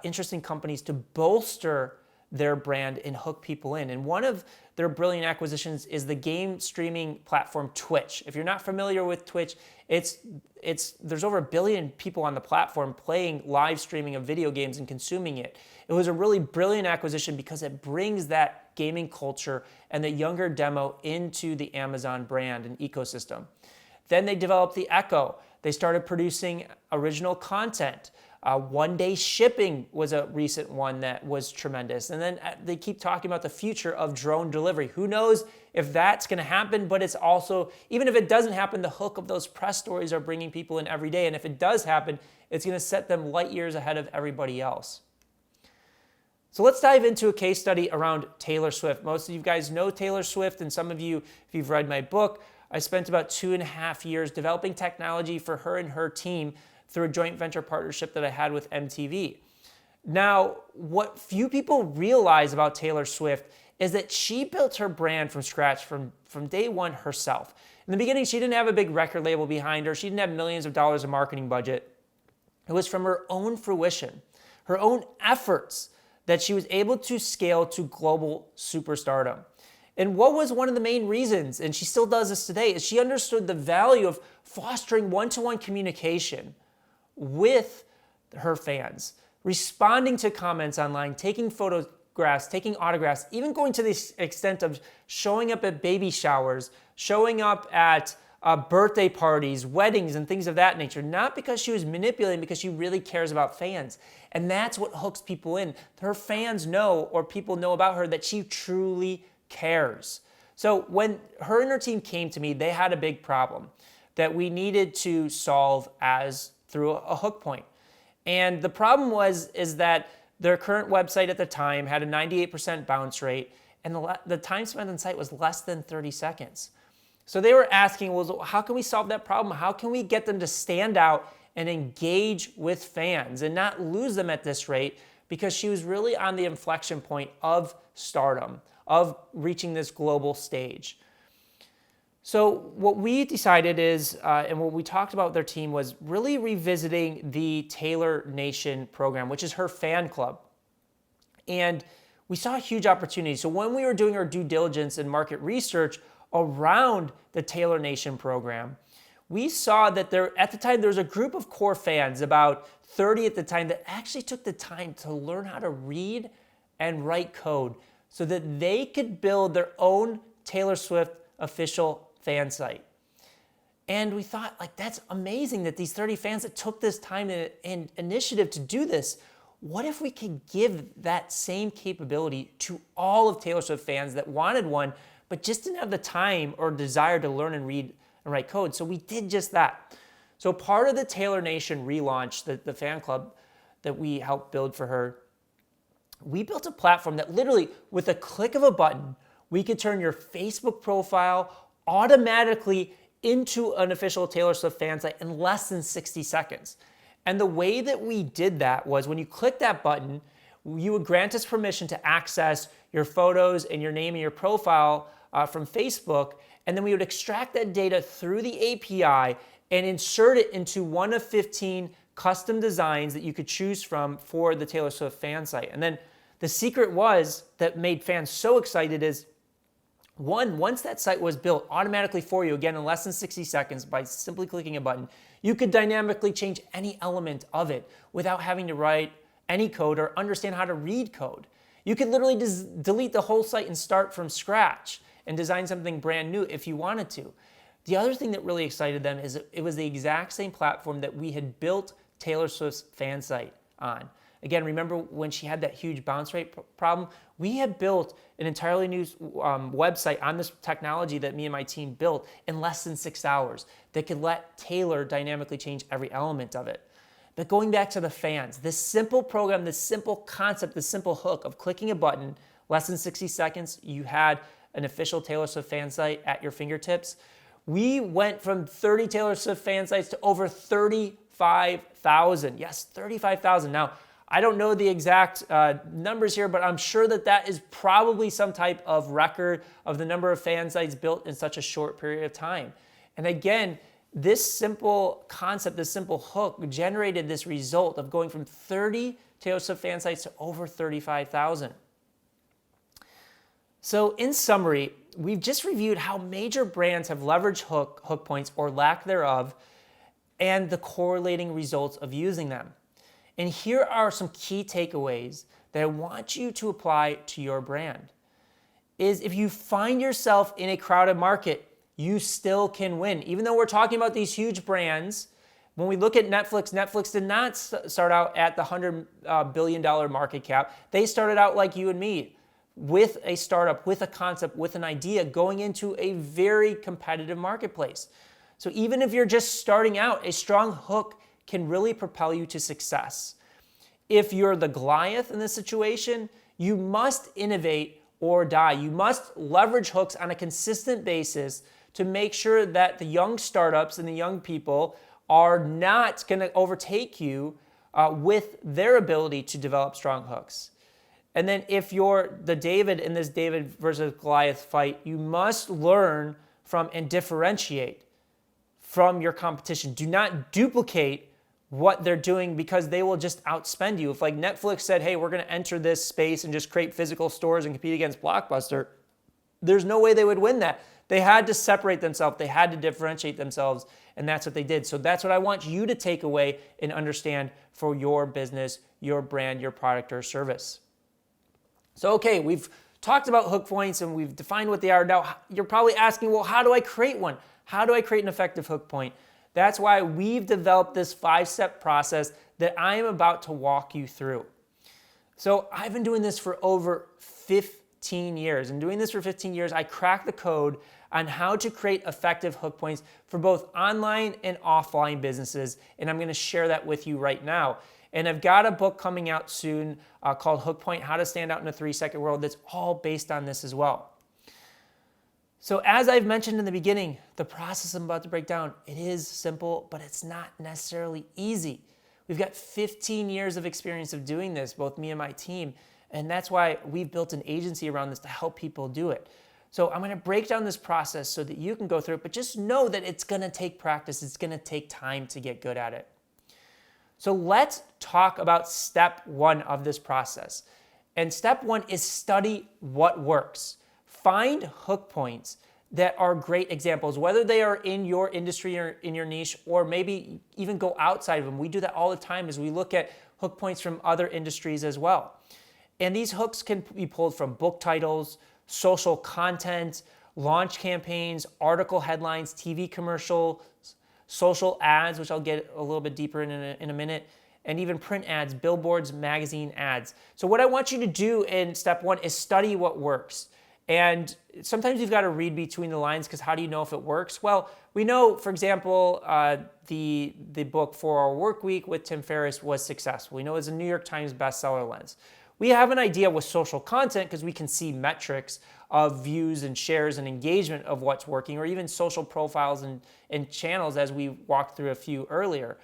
interesting companies to bolster their brand and hook people in. And one of their brilliant acquisitions is the game streaming platform Twitch. If you're not familiar with Twitch, there's over 1 billion people on the platform playing live streaming of video games and consuming it. It was a really brilliant acquisition because it brings that gaming culture and the younger demo into the Amazon brand and ecosystem. Then they developed the Echo. They started producing original content. One-day shipping was a recent one that was tremendous. And then they keep talking about the future of drone delivery. Who knows if that's going to happen, but it's also, even if it doesn't happen, the hook of those press stories are bringing people in every day. And if it does happen, it's going to set them light years ahead of everybody else. So let's dive into a case study around Taylor Swift. Most of you guys know Taylor Swift, and some of you, if you've read my book, I spent about 2.5 years developing technology for her and her team through a joint venture partnership that I had with MTV. Now, what few people realize about Taylor Swift is that she built her brand from scratch from day one herself. In the beginning, she didn't have a big record label behind her. She didn't have millions of dollars of marketing budget. It was from her own fruition, her own efforts, that she was able to scale to global superstardom. And what was one of the main reasons, and she still does this today, is she understood the value of fostering one-to-one communication with her fans, responding to comments online, taking photographs, taking autographs, even going to the extent of showing up at baby showers, showing up at birthday parties, weddings, and things of that nature. Not because she was manipulating, because she really cares about fans. And that's what hooks people in. Her fans know, or people know about her, that she truly cares. So when her and her team came to me, they had a big problem that we needed to solve through a hook point. And the problem is that their current website at the time had a 98% bounce rate, and the time spent on site was less than 30 seconds. So they were asking, well, how can we solve that problem? How can we get them to stand out and engage with fans and not lose them at this rate? Because she was really on the inflection point of stardom, of reaching this global stage. So what we decided is, and what we talked about with their team, was really revisiting the Taylor Nation program, which is her fan club. And we saw a huge opportunity. So when we were doing our due diligence and market research around the Taylor Nation program, we saw that at the time there was a group of core fans, about 30 at the time, that actually took the time to learn how to read and write code so that they could build their own Taylor Swift official fan site. And we thought, that's amazing that these 30 fans that took this time and initiative to do this, what if we could give that same capability to all of Taylor Swift fans that wanted one, but just didn't have the time or desire to learn and read and write code? So we did just that. So part of the Taylor Nation relaunch, the fan club that we helped build for her, we built a platform that literally, with a click of a button, we could turn your Facebook profile automatically into an official Taylor Swift fan site in less than 60 seconds. And the way that we did that was, when you click that button, you would grant us permission to access your photos and your name and your profile from Facebook, and then we would extract that data through the API and insert it into one of 15 custom designs that you could choose from for the Taylor Swift fan site. And then the secret that made fans so excited is, Once that site was built automatically for you, again in less than 60 seconds by simply clicking a button, you could dynamically change any element of it without having to write any code or understand how to read code. You could literally delete the whole site and start from scratch and design something brand new if you wanted to. The other thing that really excited them is it was the exact same platform that we had built Taylor Swift's fan site on. Again, remember when she had that huge bounce rate problem? We had built an entirely new website on this technology that me and my team built in less than 6 hours that could let Taylor dynamically change every element of it. But going back to the fans, this simple program, this simple concept, this simple hook of clicking a button, less than 60 seconds, you had an official Taylor Swift fan site at your fingertips. We went from 30 Taylor Swift fan sites to over 35,000. Yes, 35,000. Now, I don't know the exact numbers here, but I'm sure that is probably some type of record of the number of fan sites built in such a short period of time. And again, this simple concept, this simple hook generated this result of going from 30 Taylor Swift fan sites to over 35,000. So in summary, we've just reviewed how major brands have leveraged hook points or lack thereof and the correlating results of using them. And here are some key takeaways that I want you to apply to your brand. Is if you find yourself in a crowded market, you still can win. Even though we're talking about these huge brands, when we look at Netflix did not start out at the $100 billion market cap. They started out like you and me, with a startup, with a concept, with an idea, going into a very competitive marketplace. So even if you're just starting out, a strong hook can really propel you to success. If you're the Goliath in this situation, you must innovate or die. You must leverage hooks on a consistent basis to make sure that the young startups and the young people are not going to overtake you with their ability to develop strong hooks. And then if you're the David in this David versus Goliath fight, you must learn from and differentiate from your competition. Do not duplicate what they're doing because they will just outspend you. If like Netflix said, hey, we're going to enter this space and just create physical stores and compete against Blockbuster, there's no way they would win that. They had to separate themselves. They had to differentiate themselves, and that's what they did. So that's what I want you to take away and understand for your business, your brand, your product or service. So, okay, we've talked about hook points and we've defined what they are. Now, you're probably asking, well, how do I create one? How do I create an effective hook point? That's why we've developed this 5-step process that I am about to walk you through. So I've been doing this for over 15 years. And doing this for 15 years, I cracked the code on how to create effective hook points for both online and offline businesses. And I'm going to share that with you right now. And I've got a book coming out soon called Hook Point, How to Stand Out in a 3-Second World that's all based on this as well. So as I've mentioned in the beginning, the process I'm about to break down, it is simple, but it's not necessarily easy. We've got 15 years of experience of doing this, both me and my team, and that's why we've built an agency around this to help people do it. So I'm going to break down this process so that you can go through it, but just know that it's going to take practice. It's going to take time to get good at it. So let's talk about step 1 of this process. And step 1 is study what works. Find hook points that are great examples, whether they are in your industry or in your niche, or maybe even go outside of them. We do that all the time as we look at hook points from other industries as well. And these hooks can be pulled from book titles, social content, launch campaigns, article headlines, TV commercials, social ads, which I'll get a little bit deeper in a minute, and even print ads, billboards, magazine ads. So what I want you to do in step 1 is study what works. And sometimes you've got to read between the lines because how do you know if it works? Well, we know, for example, the book 4-Hour Work Week with Tim Ferriss was successful. We know it's a New York Times bestseller list. We have an idea with social content because we can see metrics of views and shares and engagement of what's working, or even social profiles and channels as we walked through a few earlier.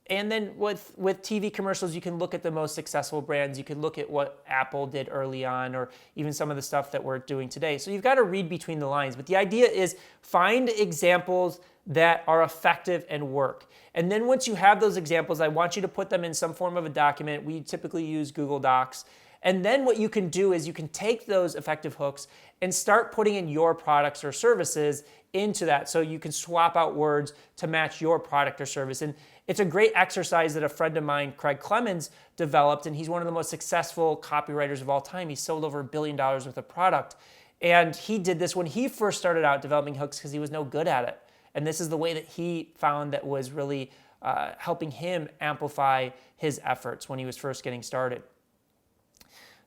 And then with TV commercials, you can look at the most successful brands. You can look at what Apple did early on, or even some of the stuff that we're doing today. So you've got to read between the lines. But the idea is find examples that are effective and work. And then once you have those examples, I want you to put them in some form of a document. We typically use Google Docs. And then what you can do is you can take those effective hooks and start putting in your products or services into that. So you can swap out words to match your product or service. And it's a great exercise that a friend of mine, Craig Clemens, developed. And he's one of the most successful copywriters of all time. He sold over $1 billion worth of product. And he did this when he first started out developing hooks because he was no good at it. And this is the way that he found that was really helping him amplify his efforts when he was first getting started.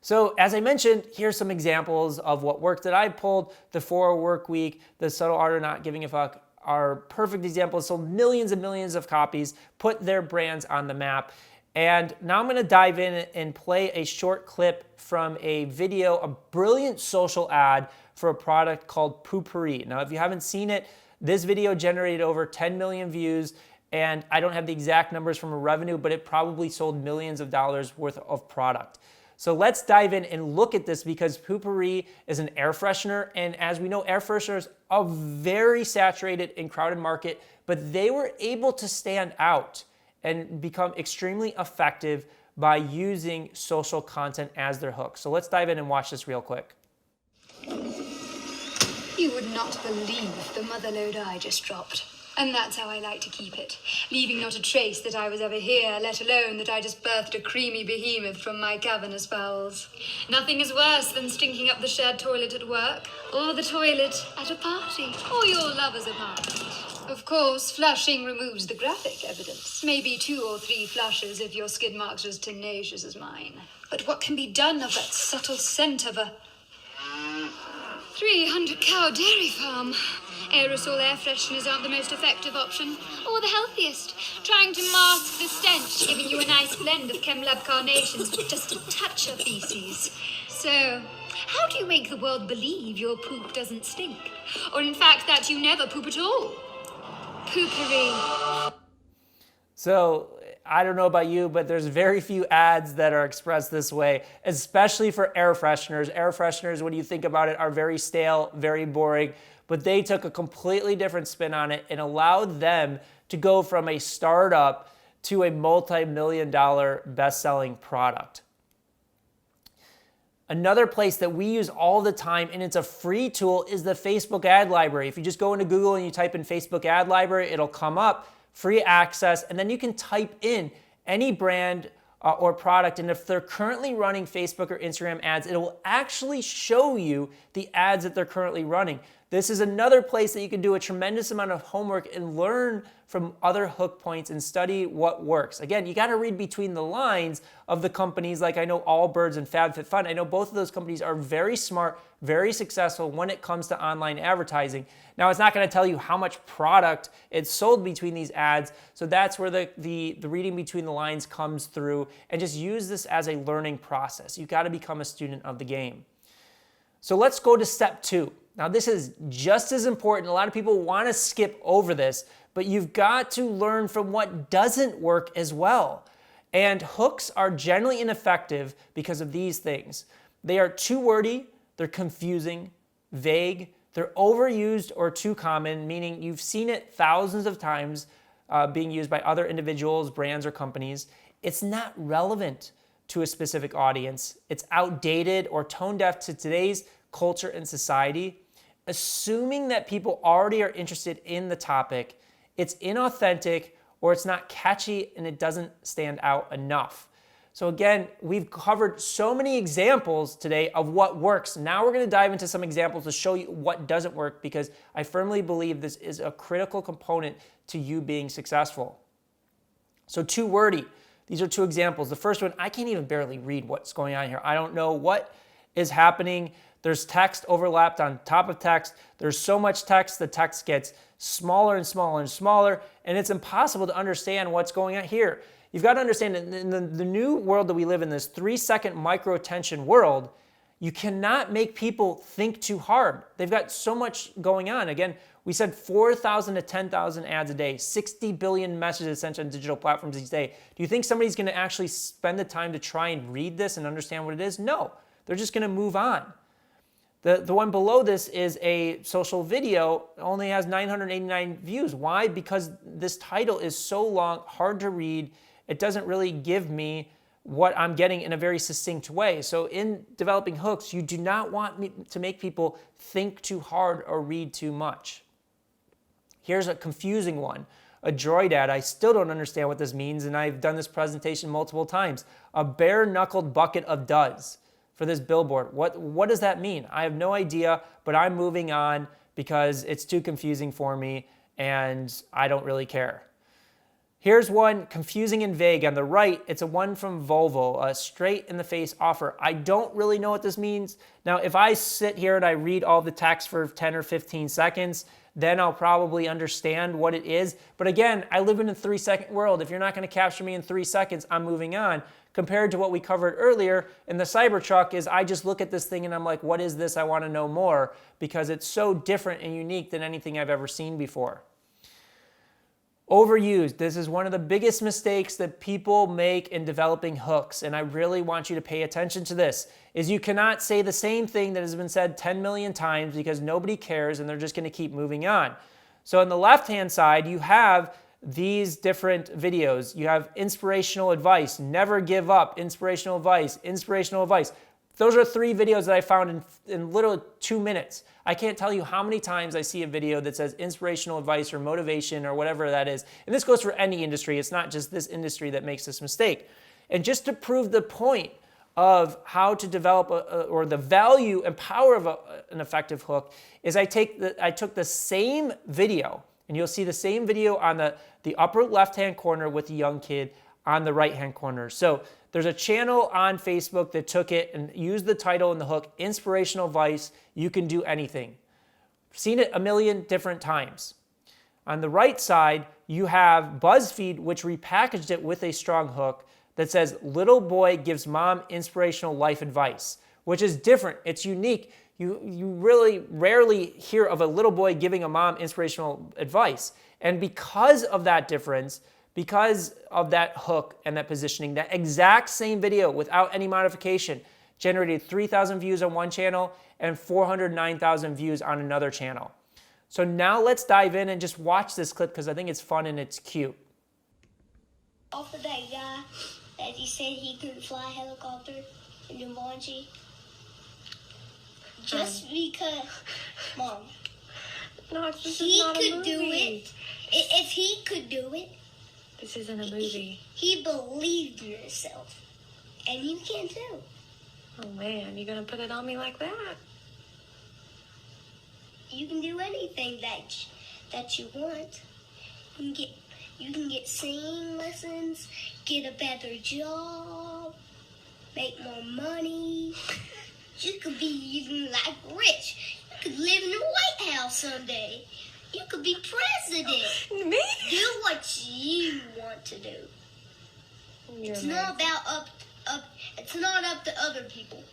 So as I mentioned, here's some examples of what worked that I pulled. The 4-hour work week, the subtle art of not giving a fuck are perfect examples. Sold millions and millions of copies, put their brands on the map. And now I'm gonna dive in and play a short clip from a video, a brilliant social ad for a product called Poo-Pourri. Now, if you haven't seen it, this video generated over 10 million views, and I don't have the exact numbers from a revenue, but it probably sold millions of dollars worth of product. So let's dive in and look at this because Poo-Pourri is an air freshener. And as we know, air fresheners are a very saturated and crowded market, but they were able to stand out and become extremely effective by using social content as their hook. So let's dive in and watch this real quick. You would not believe the motherload I just dropped. And that's how I like to keep it, leaving not a trace that I was ever here, let alone that I just birthed a creamy behemoth from my cavernous bowels. Nothing is worse than stinking up the shared toilet at work, or the toilet at a party, or your lover's apartment. Of course, flushing removes the graphic evidence. Maybe 2 or 3 flushes if your skid marks are as tenacious as mine. But what can be done of that subtle scent of a 300-cow dairy farm? Aerosol air fresheners aren't the most effective option, or the healthiest. Trying to mask the stench, giving you a nice blend of ChemLab carnations with just a touch of feces. So, how do you make the world believe your poop doesn't stink? Or in fact that you never poop at all? Poo-Pourri. So I don't know about you, but there's very few ads that are expressed this way, especially for air fresheners. Air fresheners, when you think about it, are very stale, very boring, but they took a completely different spin on it and allowed them to go from a startup to a multi-million-dollar best-selling product. Another place that we use all the time, and it's a free tool, is the Facebook ad library. If you just go into Google and you type in Facebook ad library, it'll come up, free access, and then you can type in any brand or product, and if they're currently running Facebook or Instagram ads, it will actually show you the ads that they're currently running. This is another place that you can do a tremendous amount of homework and learn from other hook points and study what works. Again, you got to read between the lines of the companies like I know Allbirds and FabFitFun. I know both of those companies are very smart, very successful when it comes to online advertising. Now, it's not going to tell you how much product it's sold between these ads, so that's where the reading between the lines comes through, and just use this as a learning process. You've got to become a student of the game. So let's go to step 2. Now, this is just as important. A lot of people want to skip over this, but you've got to learn from what doesn't work as well. And hooks are generally ineffective because of these things. They are too wordy, they're confusing, vague, they're overused or too common, meaning you've seen it thousands of times being used by other individuals, brands, or companies. It's not relevant to a specific audience. It's outdated or tone deaf to today's culture and society. Assuming that people already are interested in the topic, it's inauthentic or it's not catchy and it doesn't stand out enough. So again, we've covered so many examples today of what works. Now we're going to dive into some examples to show you what doesn't work, because I firmly believe this is a critical component to you being successful. So too wordy. These are 2 examples. The first one, I can't even barely read what's going on here. I don't know what is happening. There's text overlapped on top of text. There's so much text, the text gets smaller and smaller and smaller, and it's impossible to understand what's going on here. You've got to understand that in the new world that we live in, this 3-second micro-attention world, you cannot make people think too hard. They've got so much going on. Again, we said 4,000 to 10,000 ads a day, 60 billion messages sent on digital platforms each day. Do you think somebody's going to actually spend the time to try and read this and understand what it is? No, they're just going to move on. The one below this is a social video, only has 989 views. Why? Because this title is so long, hard to read. It doesn't really give me what I'm getting in a very succinct way. So in developing hooks, you do not want me to make people think too hard or read too much. Here's a confusing one. A Droid ad, I still don't understand what this means, and I've done this presentation multiple times. A bare-knuckled bucket of does for this billboard. What does that mean? I have no idea, but I'm moving on because it's too confusing for me, and I don't really care. Here's one confusing and vague. On the right, it's a one from Volvo, a straight-in-the-face offer. I don't really know what this means. Now, if I sit here and I read all the text for 10 or 15 seconds, then I'll probably understand what it is. But again, I live in a 3-second world. If you're not going to capture me in 3 seconds, I'm moving on. Compared to what we covered earlier in the Cybertruck is I just look at this thing and I'm like, what is this? I want to know more, because it's so different and unique than anything I've ever seen before. Overused. This is one of the biggest mistakes that people make in developing hooks, and I really want you to pay attention to this, is you cannot say the same thing that has been said 10 million times because nobody cares and they're just going to keep moving on. So on the left-hand side, you have these different videos. You have inspirational advice, never give up, inspirational advice, inspirational advice. Those are 3 videos that I found in literally 2 minutes. I can't tell you how many times I see a video that says inspirational advice or motivation or whatever that is. And this goes for any industry. It's not just this industry that makes this mistake. And just to prove the point of how to develop or the value and power of an effective hook is I took the same video, and you'll see the same video on the upper left-hand corner with the young kid on the right-hand corner. So there's a channel on Facebook that took it and used the title and the hook, Inspirational Advice, You Can Do Anything. Seen it a million different times. On the right side, you have BuzzFeed, which repackaged it with a strong hook that says, Little Boy Gives Mom Inspirational Life Advice, which is different. It's unique. You really rarely hear of a little boy giving a mom inspirational advice. And because of that difference, because of that hook and that positioning, that exact same video without any modification generated 3,000 views on one channel and 409,000 views on another channel. So now let's dive in and just watch this clip because I think it's fun and it's cute. Off of that guy that he said he couldn't fly a helicopter in Jumanji. Just because, Mom, No, this he is not a could movie. do it. If he could do it, This isn't a movie. he believed in himself. And you can too. Oh man, you gonna put it on me like that? You can do anything that you want. You can get singing lessons, get a better job, make more money. You could be even like rich. You could live in the White House someday. You could be president. Me? Do what you want to do. It's not about it's not up to other people.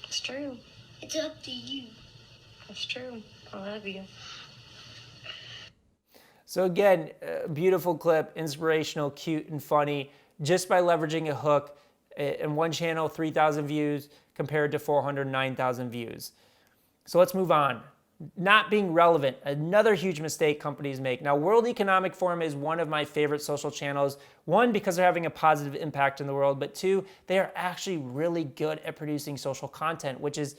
It's true. It's up to you. That's true. I love you. So again, a beautiful clip, inspirational, cute, and funny, just by leveraging a hook. In one channel, 3,000 views compared to 409,000 views. So let's move on. Not being relevant, another huge mistake companies make. Now, World Economic Forum is one of my favorite social channels. One, because they're having a positive impact in the world, but two, they are actually really good at producing social content, which is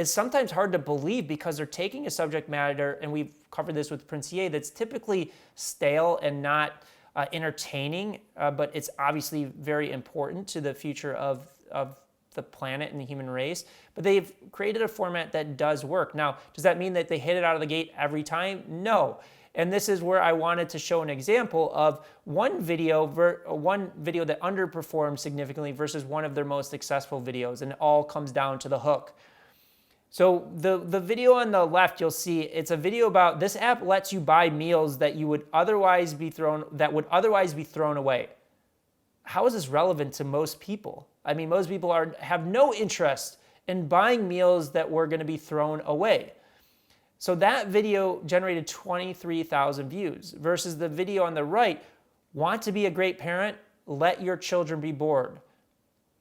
sometimes hard to believe because they're taking a subject matter, and we've covered this with Prince Ye, that's typically stale and not entertaining, but it's obviously very important to the future of the planet and the human race. But they've created a format that does work. Now, does that mean that they hit it out of the gate every time? No. And this is where I wanted to show an example of one video that underperformed significantly versus one of their most successful videos, and it all comes down to the hook. So the video on the left, you'll see it's a video about this app lets you buy meals that would otherwise be thrown away. How is this relevant to most people? I mean, most people have no interest in buying meals that were going to be thrown away. So that video generated 23,000 views versus the video on the right, want to be a great parent, let your children be bored.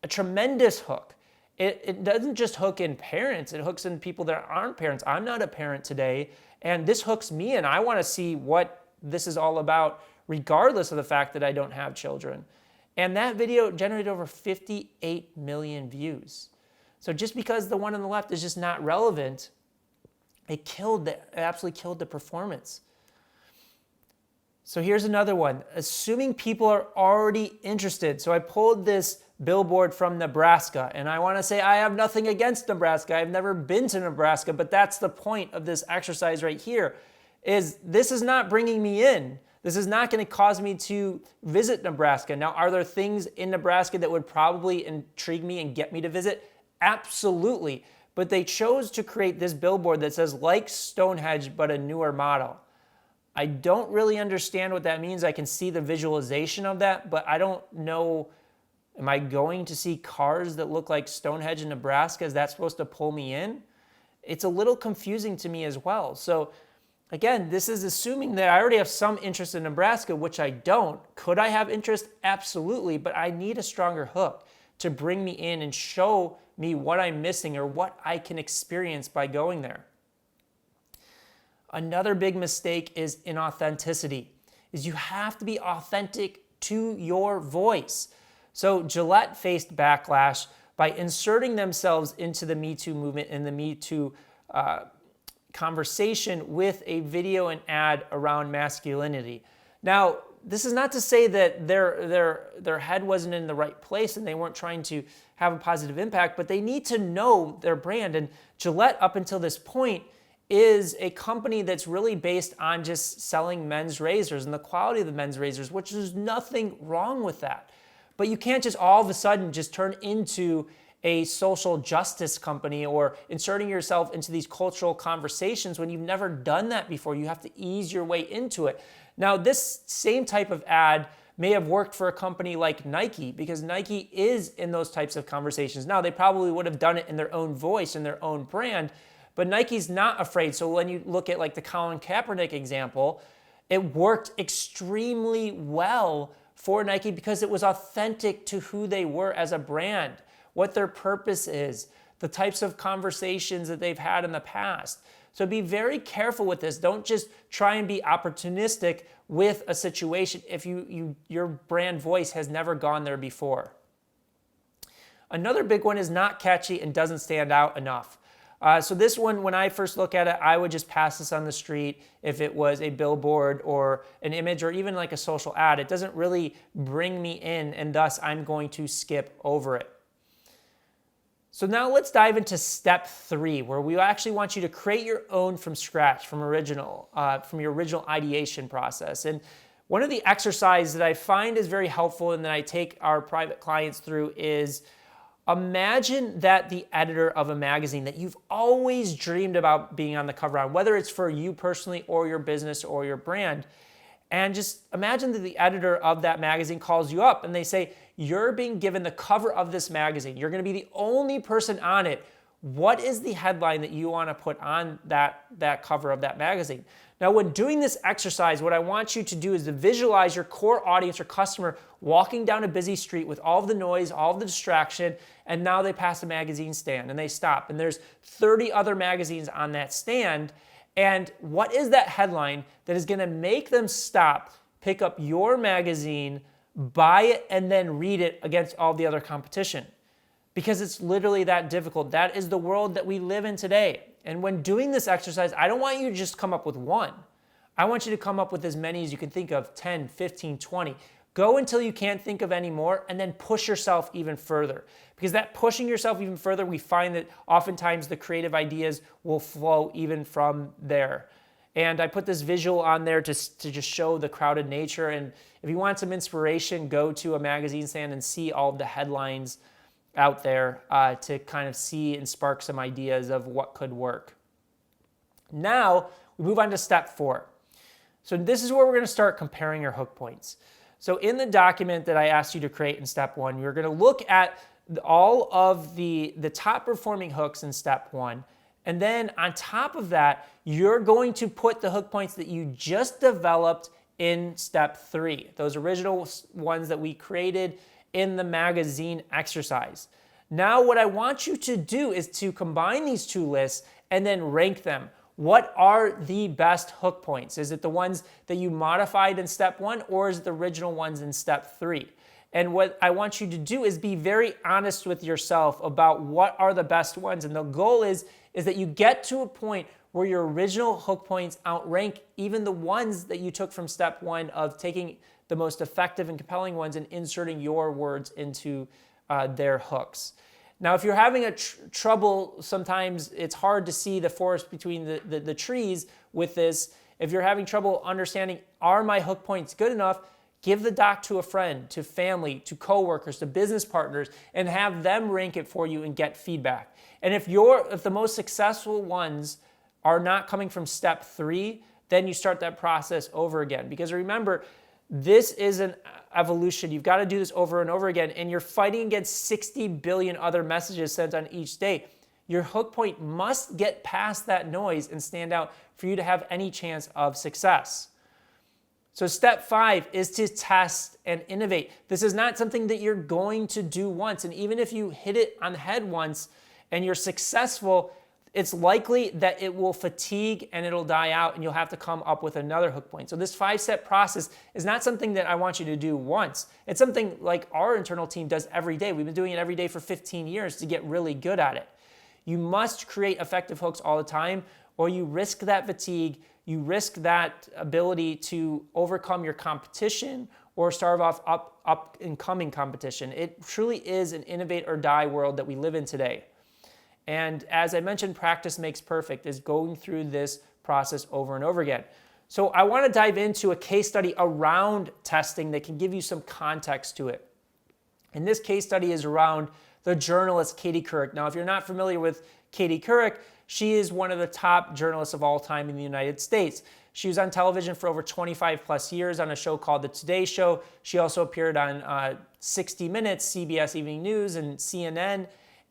A tremendous hook. It doesn't just hook in parents, it hooks in people that aren't parents. I'm not a parent today, and this hooks me, and I want to see what this is all about, regardless of the fact that I don't have children. And that video generated over 58 million views. So just because the one on the left is just not relevant, it absolutely killed the performance. So here's another one, assuming people are already interested. So I pulled this billboard from Nebraska, and I want to say I have nothing against Nebraska. I've never been to Nebraska, but that's the point of this exercise right here, is this is not bringing me in. This is not going to cause me to visit Nebraska. Now, are there things in Nebraska that would probably intrigue me and get me to visit? Absolutely. But they chose to create this billboard that says, like Stonehenge, but a newer model. I don't really understand what that means. I can see the visualization of that, but I don't know, am I going to see cars that look like Stonehenge in Nebraska? Is that supposed to pull me in? It's a little confusing to me as well. So again, this is assuming that I already have some interest in Nebraska, which I don't. Could I have interest? Absolutely, but I need a stronger hook to bring me in and show me what I'm missing or what I can experience by going there. Another big mistake is inauthenticity, is you have to be authentic to your voice. So Gillette faced backlash by inserting themselves into the Me Too movement and the Me Too conversation with a video and ad around masculinity. Now, this is not to say that their head wasn't in the right place and they weren't trying to have a positive impact, but they need to know their brand. And Gillette, up until this point, is a company that's really based on just selling men's razors and the quality of the men's razors, which is nothing wrong with that. But you can't just all of a sudden just turn into a social justice company or inserting yourself into these cultural conversations when you've never done that before. You have to ease your way into it. Now, this same type of ad may have worked for a company like Nike because Nike is in those types of conversations. Now, they probably would have done it in their own voice and their own brand, but Nike's not afraid. So when you look at like the Colin Kaepernick example, it worked extremely well for Nike because it was authentic to who they were as a brand, what their purpose is, the types of conversations that they've had in the past. So be very careful with this. Don't just try and be opportunistic with a situation if your brand voice has never gone there before. Another big one is not catchy and doesn't stand out enough. So this one, when I first look at it, I would just pass this on the street if it was a billboard or an image or even like a social ad. It doesn't really bring me in, and thus I'm going to skip over it. So now let's dive into step 3, where we actually want you to create your own from scratch, from your original ideation process. And one of the exercises that I find is very helpful and that I take our private clients through is imagine that the editor of a magazine that you've always dreamed about being on the cover on, whether it's for you personally or your business or your brand. And just imagine that the editor of that magazine calls you up and they say, you're being given the cover of this magazine. You're going to be the only person on it. What is the headline that you want to put on that cover of that magazine? Now, when doing this exercise, what I want you to do is to visualize your core audience or customer walking down a busy street with all of the noise, all of the distraction, and now they pass a magazine stand and they stop. And there's 30 other magazines on that stand. And what is that headline that is going to make them stop, pick up your magazine, buy it, and then read it against all the other competition? Because it's literally that difficult. That is the world that we live in today. And when doing this exercise, I don't want you to just come up with one. I want you to come up with as many as you can think of, 10, 15, 20. Go until you can't think of any more, and then push yourself even further. Because that pushing yourself even further, we find that oftentimes the creative ideas will flow even from there. And I put this visual on there to just show the crowded nature. And if you want some inspiration, go to a magazine stand and see all of the headlines out there to kind of see and spark some ideas of what could work. Now, we move on to step 4. So this is where we're going to start comparing your hook points. So in the document that I asked you to create in step 1, you're going to look at all of the top performing hooks in step 1. And then on top of that, you're going to put the hook points that you just developed in step 3, those original ones that we created in the magazine exercise. Now what I want you to do is to combine these two lists and then rank them. What are the best hook points? Is it the ones that you modified in step 1, or is it the original ones in step 3? And what I want you to do is be very honest with yourself about what are the best ones. And the goal is that you get to a point where your original hook points outrank even the ones that you took from step one of taking the most effective and compelling ones and inserting your words into their hooks. Now, if you're having trouble, sometimes it's hard to see the forest between the trees with this. If you're having trouble understanding, are my hook points good enough? Give the doc to a friend, to family, to coworkers, to business partners, and have them rank it for you and get feedback. And if the most successful ones are not coming from step 3, then you start that process over again. Because remember, this is an evolution. You've got to do this over and over again, and you're fighting against 60 billion other messages sent on each day. Your hook point must get past that noise and stand out for you to have any chance of success. So step 5 is to test and innovate. This is not something that you're going to do once. And even if you hit it on the head once and you're successful, it's likely that it will fatigue and it'll die out and you'll have to come up with another hook point. So this 5-step process is not something that I want you to do once. It's something like our internal team does every day. We've been doing it every day for 15 years to get really good at it. You must create effective hooks all the time, or you risk that fatigue, you risk that ability to overcome your competition or starve off up and coming competition. It truly is an innovate or die world that we live in today. And as I mentioned, practice makes perfect, is going through this process over and over again. So I want to dive into a case study around testing that can give you some context to it. And this case study is around the journalist Katie Couric. Now, if you're not familiar with Katie Couric, she is one of the top journalists of all time in the United States. She was on television for over 25 plus years on a show called The Today Show. She also appeared on 60 Minutes, CBS Evening News, and CNN.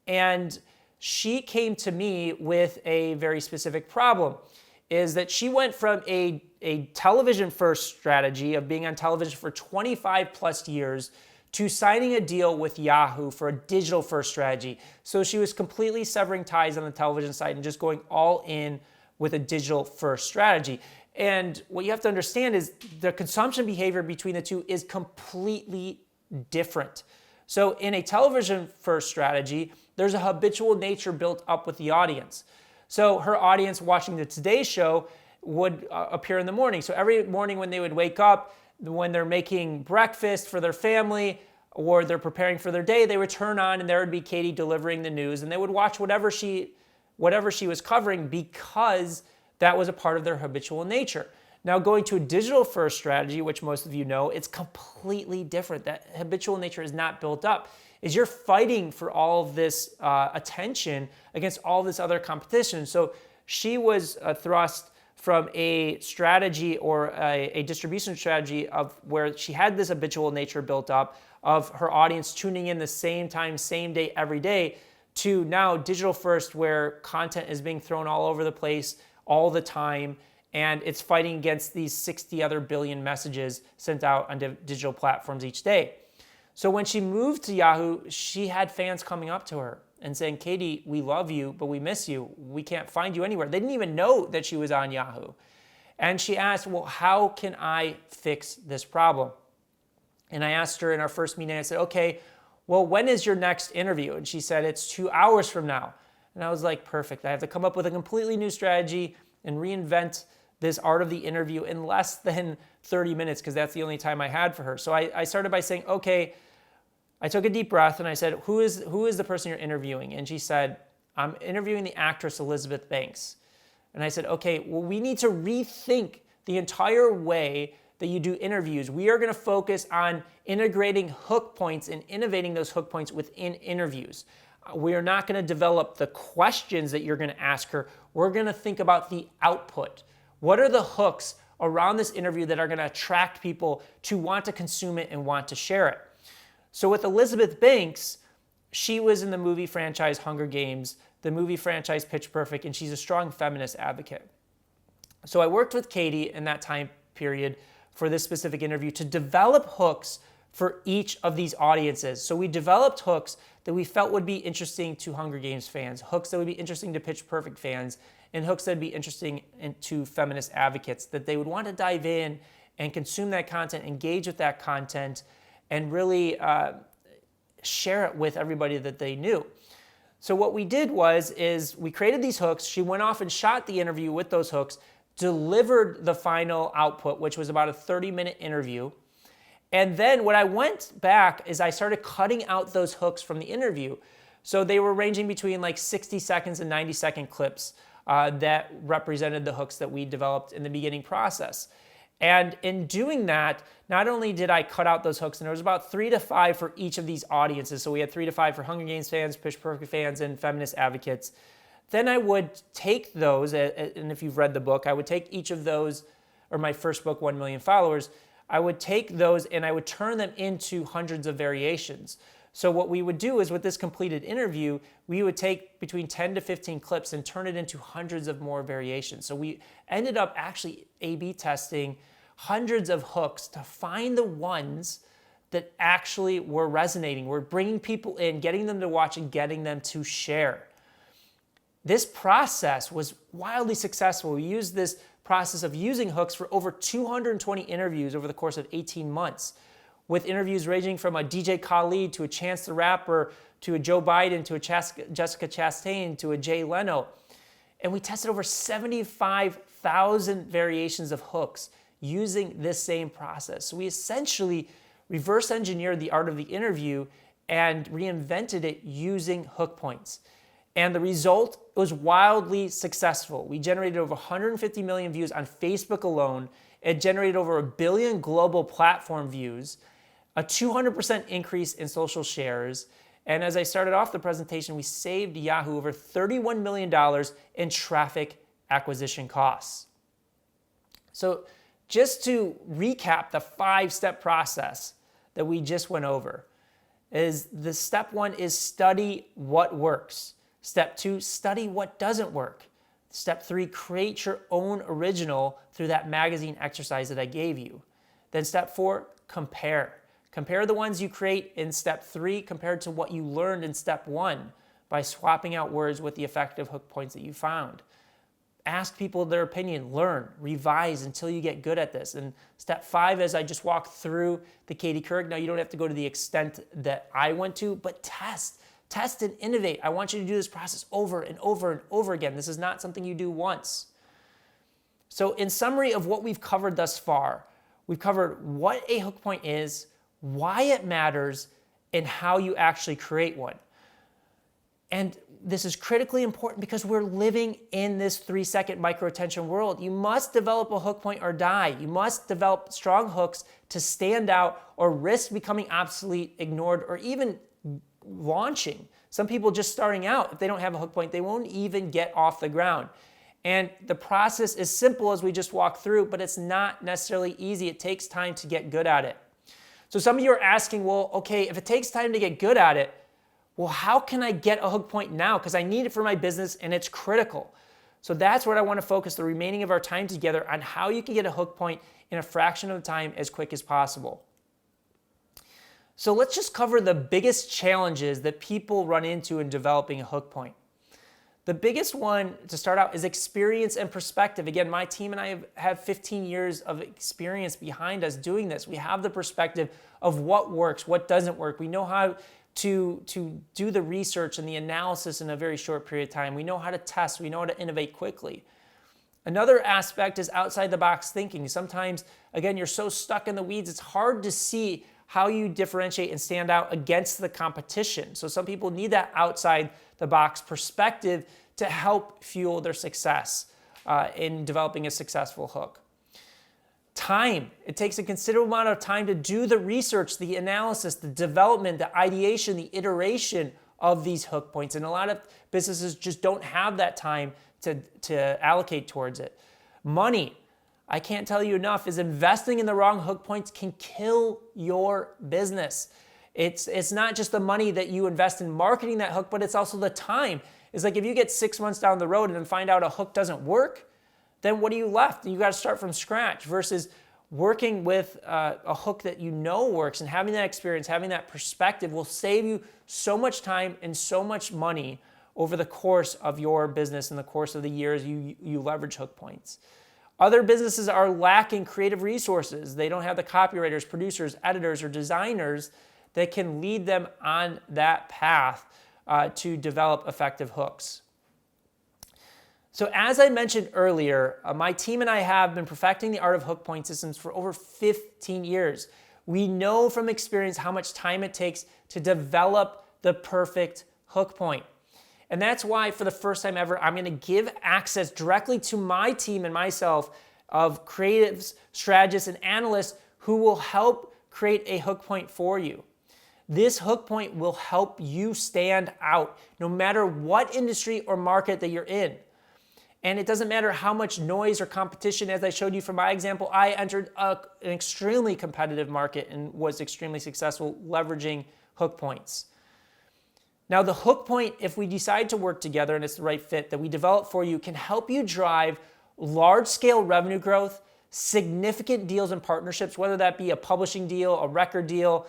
And she came to me with a very specific problem, is that she went from a television first strategy of being on television for 25 plus years to signing a deal with Yahoo for a digital first strategy. So she was completely severing ties on the television side and just going all in with a digital first strategy. And what you have to understand is the consumption behavior between the two is completely different. So in a television first strategy, there's a habitual nature built up with the audience. So her audience watching the Today Show would appear in the morning. So every morning when they would wake up, when they're making breakfast for their family or they're preparing for their day, they would turn on and there would be Katie delivering the news, and they would watch whatever she was covering because that was a part of their habitual nature. Now, going to a digital first strategy, which most of you know, it's completely different. That habitual nature is not built up. Is you're fighting for all of this attention against all this other competition. So she was thrust from a strategy or a distribution strategy of where she had this habitual nature built up of her audience tuning in the same time, same day, every day, to now digital first, where content is being thrown all over the place all the time, and it's fighting against these 60 other billion messages sent out on digital platforms each day. So when she moved to Yahoo, she had fans coming up to her and saying, Katie, we love you, but we miss you. We can't find you anywhere. They didn't even know that she was on Yahoo. And she asked, well, how can I fix this problem? And I asked her in our first meeting, I said, okay, well, when is your next interview? And she said, it's 2 hours from now. And I was like, perfect. I have to come up with a completely new strategy and reinvent this art of the interview in less than 30 minutes because that's the only time I had for her. So I started by saying, okay, I took a deep breath and I said, who is the person you're interviewing? And she said, I'm interviewing the actress Elizabeth Banks. And I said, okay, well, we need to rethink the entire way that you do interviews. We are going to focus on integrating hook points and innovating those hook points within interviews. We are not going to develop the questions that you're going to ask her. We're going to think about the output. What are the hooks around this interview that are going to attract people to want to consume it and want to share it? So with Elizabeth Banks, she was in the movie franchise Hunger Games, the movie franchise Pitch Perfect, and she's a strong feminist advocate. So I worked with Katie in that time period for this specific interview to develop hooks for each of these audiences. So we developed hooks that we felt would be interesting to Hunger Games fans, hooks that would be interesting to Pitch Perfect fans, and hooks that would be interesting to feminist advocates, that they would want to dive in and consume that content, engage with that content, and really share it with everybody that they knew. So what we did is we created these hooks. She went off and shot the interview with those hooks, delivered the final output, which was about a 30-minute interview. And then when I went back is I started cutting out those hooks from the interview. So they were ranging between like 60 seconds and 90-second clips that represented the hooks that we developed in the beginning process. And in doing that, not only did I cut out those hooks, and there was about 3 to 5 for each of these audiences. So we had 3 to 5 for Hunger Games fans, Pitch Perfect fans, and feminist advocates. Then I would take those, and if you've read the book, I would take each of those, or my first book, 1 Million Followers, I would take those and I would turn them into hundreds of variations. So what we would do is with this completed interview, we would take between 10 to 15 clips and turn it into hundreds of more variations. So we ended up actually A/B testing hundreds of hooks to find the ones that actually were resonating. We're bringing people in, getting them to watch and getting them to share. This process was wildly successful. We used this process of using hooks for over 220 interviews over the course of 18 months, with interviews ranging from a DJ Khaled to a Chance the Rapper to a Joe Biden to a Jessica Chastain to a Jay Leno. And we tested over 75,000 variations of hooks using this same process. So we essentially reverse engineered the art of the interview and reinvented it using hook points. And the result was wildly successful. We generated over 150 million views on Facebook alone. It generated over 1 billion global platform views, a 200% increase in social shares. And as I started off the presentation, we saved Yahoo over $31 million in traffic acquisition costs. So just to recap the 5-step process that we just went over, is the step 1 is study what works. Step 2, study what doesn't work. Step 3, create your own original through that magazine exercise that I gave you. Then step 4, compare. Compare the ones you create in step 3 compared to what you learned in step 1 by swapping out words with the effective hook points that you found. Ask people their opinion, learn, revise until you get good at this. And step 5, as I just walked through the Katie Couric, now you don't have to go to the extent that I went to, but test and innovate. I want you to do this process over and over and over again. This is not something you do once. So in summary of what we've covered thus far, we've covered what a hook point is, why it matters, and how you actually create one. And this is critically important because we're living in this 3-second micro-attention world. You must develop a hook point or die. You must develop strong hooks to stand out or risk becoming obsolete, ignored, or even launching. Some people just starting out, if they don't have a hook point, they won't even get off the ground. And the process is simple as we just walked through, but it's not necessarily easy. It takes time to get good at it. So some of you are asking, well, okay, if it takes time to get good at it, well, how can I get a hook point now? Because I need it for my business and it's critical. So that's what I want to focus the remaining of our time together on, how you can get a hook point in a fraction of the time as quick as possible. So let's just cover the biggest challenges that people run into in developing a hook point. The biggest one to start out is experience and perspective. Again, my team and I have 15 years of experience behind us doing this. We have the perspective of what works, what doesn't work. We know how to do the research and the analysis in a very short period of time. We know how to test. We know how to innovate quickly. Another aspect is outside the box thinking. Sometimes, again, you're so stuck in the weeds, it's hard to see how you differentiate and stand out against the competition. So some people need that outside the box perspective to help fuel their success in developing a successful hook. Time. It takes a considerable amount of time to do the research, the analysis, the development, the ideation, the iteration of these hook points. And a lot of businesses just don't have that time to allocate towards it. Money. I can't tell you enough, is investing in the wrong hook points can kill your business. It's not just the money that you invest in marketing that hook, but it's also the time. It's like if you get 6 months down the road and then find out a hook doesn't work, then what are you left? You got to start from scratch versus working with a hook that you know works, and having that experience, having that perspective will save you so much time and so much money over the course of your business and the course of the years you leverage hook points. Other businesses are lacking creative resources. They don't have the copywriters, producers, editors, or designers that can lead them on that path to develop effective hooks. So as I mentioned earlier, my team and I have been perfecting the art of hook point systems for over 15 years. We know from experience how much time it takes to develop the perfect hook point. And that's why for the first time ever, I'm going to give access directly to my team and myself of creatives, strategists, and analysts who will help create a hook point for you. This hook point will help you stand out no matter what industry or market that you're in. And it doesn't matter how much noise or competition, as I showed you from my example, I entered an extremely competitive market and was extremely successful leveraging hook points. Now the hook point, if we decide to work together and it's the right fit that we develop for you, can help you drive large-scale revenue growth, significant deals and partnerships, whether that be a publishing deal, a record deal,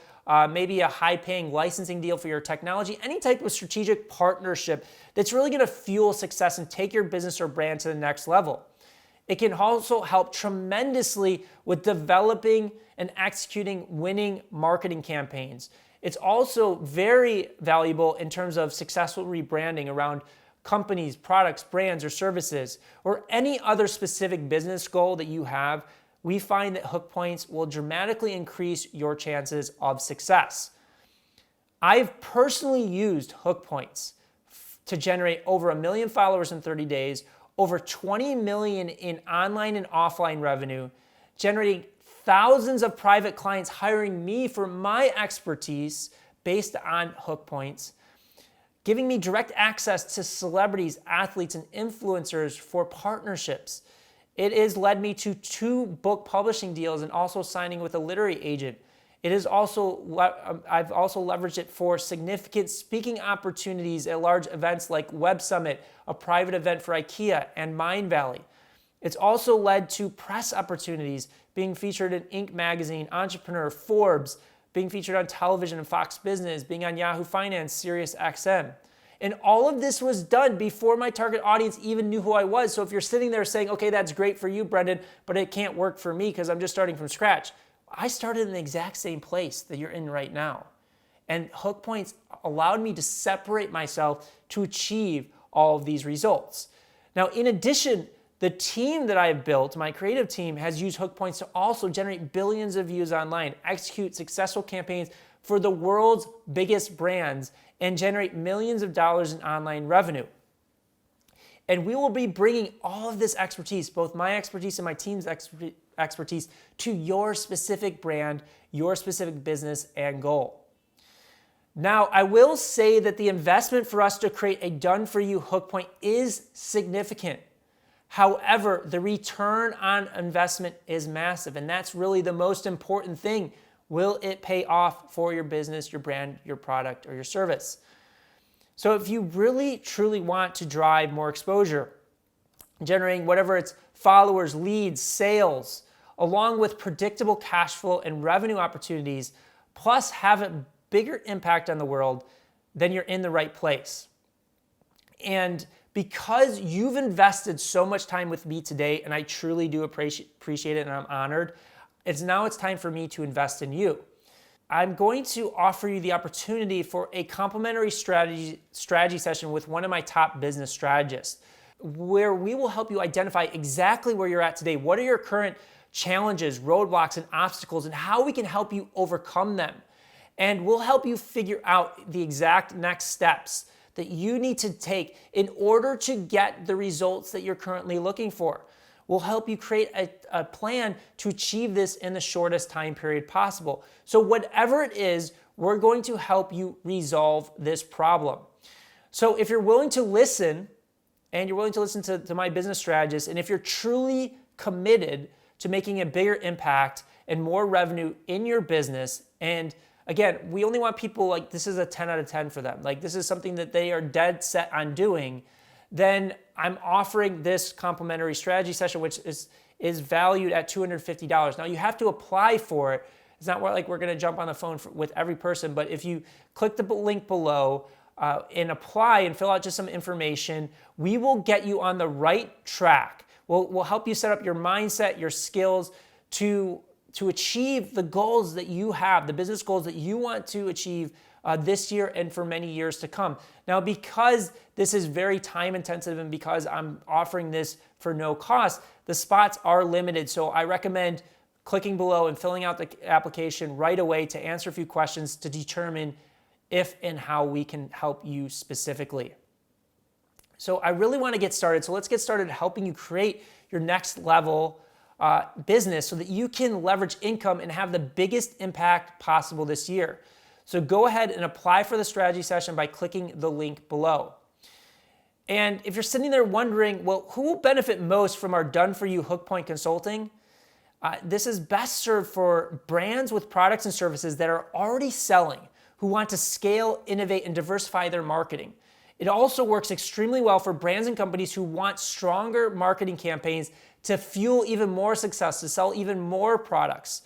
maybe a high-paying licensing deal for your technology, any type of strategic partnership that's really going to fuel success and take your business or brand to the next level. It can also help tremendously with developing and executing winning marketing campaigns. It's also very valuable in terms of successful rebranding around companies, products, brands, or services, or any other specific business goal that you have. We find that hook points will dramatically increase your chances of success. I've personally used hook points to generate over 1 million followers in 30 days, over 20 million in online and offline revenue, generating thousands of private clients hiring me for my expertise based on hook points, giving me direct access to celebrities, athletes, and influencers for partnerships. It has led me to 2 book publishing deals and also signing with a literary agent. I've also leveraged it for significant speaking opportunities at large events like Web Summit, a private event for IKEA, and Mind Valley. It's also led to press opportunities, being featured in Inc. magazine, Entrepreneur, Forbes, being featured on television and Fox Business, being on Yahoo Finance, Sirius XM. And all of this was done before my target audience even knew who I was. So if you're sitting there saying, okay, that's great for you, Brendan, but it can't work for me because I'm just starting from scratch. I started in the exact same place that you're in right now. And hook points allowed me to separate myself to achieve all of these results. Now, in addition, the team that I've built, my creative team, has used hook points to also generate billions of views online, execute successful campaigns for the world's biggest brands, and generate millions of dollars in online revenue. And we will be bringing all of this expertise, both my expertise and my team's expertise, to your specific brand, your specific business and goal. Now, I will say that the investment for us to create a done-for-you hook point is significant. However, the return on investment is massive, and that's really the most important thing. Will it pay off for your business, your brand, your product, or your service? So if you really, truly want to drive more exposure, generating whatever it's followers, leads, sales, along with predictable cash flow and revenue opportunities, plus have a bigger impact on the world, then you're in the right place. And because you've invested so much time with me today, and I truly do appreciate it and I'm honored, it's time for me to invest in you. I'm going to offer you the opportunity for a complimentary strategy session with one of my top business strategists, where we will help you identify exactly where you're at today. What are your current challenges, roadblocks, and obstacles, and how we can help you overcome them. And we'll help you figure out the exact next steps that you need to take in order to get the results that you're currently looking for. We'll help you create a plan to achieve this in the shortest time period possible. So whatever it is, we're going to help you resolve this problem. So if you're willing to listen, and you're willing to listen to my business strategist, and if you're truly committed to making a bigger impact and more revenue in your business, and again, we only want people like this is a 10 out of 10 for them. Like this is something that they are dead set on doing. Then I'm offering this complimentary strategy session, which is valued at $250. Now you have to apply for it. It's not like we're going to jump on the phone with every person, but if you click the link below and apply and fill out just some information, we will get you on the right track We'll help you set up your mindset, your skills to achieve the goals that you have, the business goals that you want to achieve this year and for many years to come. Now, because this is very time intensive and because I'm offering this for no cost, the spots are limited. So I recommend clicking below and filling out the application right away to answer a few questions to determine if and how we can help you specifically. So I really want to get started. So let's get started helping you create your next level business so that you can leverage income and have the biggest impact possible this year. So go ahead and apply for the strategy session by clicking the link below. And if you're sitting there wondering, well, who will benefit most from our done-for-you hook point consulting? This is best served for brands with products and services that are already selling, who want to scale, innovate, and diversify their marketing. It also works extremely well for brands and companies who want stronger marketing campaigns to fuel even more success, to sell even more products.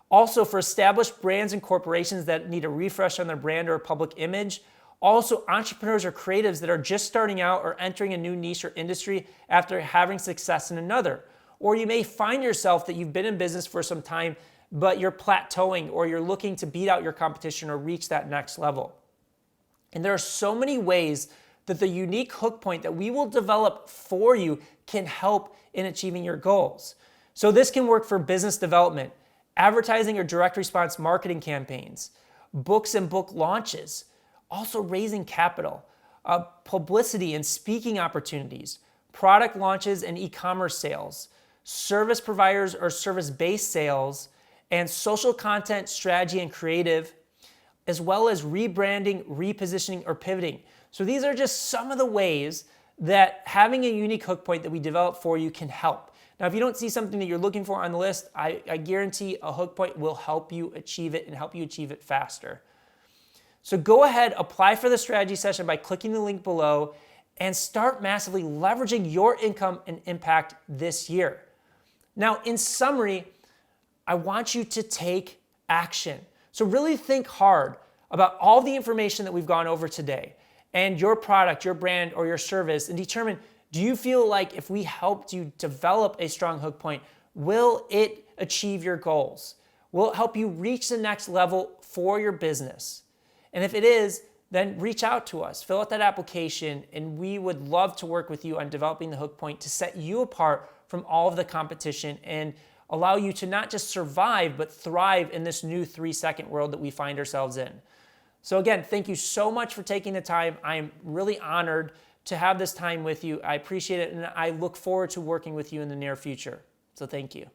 Also for established brands and corporations that need a refresh on their brand or a public image. Also entrepreneurs or creatives that are just starting out or entering a new niche or industry after having success in another. Or you may find yourself that you've been in business for some time, but you're plateauing or you're looking to beat out your competition or reach that next level. And there are so many ways that the unique hook point that we will develop for you can help in achieving your goals. So this can work for business development, advertising or direct response marketing campaigns, books and book launches, also raising capital, publicity and speaking opportunities, product launches and e-commerce sales, service providers or service-based sales, and social content strategy and creative, as well as rebranding, repositioning, or pivoting. So these are just some of the ways that having a unique hook point that we develop for you can help. Now, if you don't see something that you're looking for on the list, I guarantee a hook point will help you achieve it and help you achieve it faster. So go ahead, apply for the strategy session by clicking the link below and start massively leveraging your income and impact this year. Now, in summary, I want you to take action. So really think hard about all the information that we've gone over today and your product, your brand, or your service, and determine, do you feel like if we helped you develop a strong hook point, will it achieve your goals? Will it help you reach the next level for your business? And if it is, then reach out to us, fill out that application, and we would love to work with you on developing the hook point to set you apart from all of the competition and allow you to not just survive, but thrive in this new 3-second world that we find ourselves in. So again, thank you so much for taking the time. I am really honored to have this time with you. I appreciate it, and I look forward to working with you in the near future. So thank you.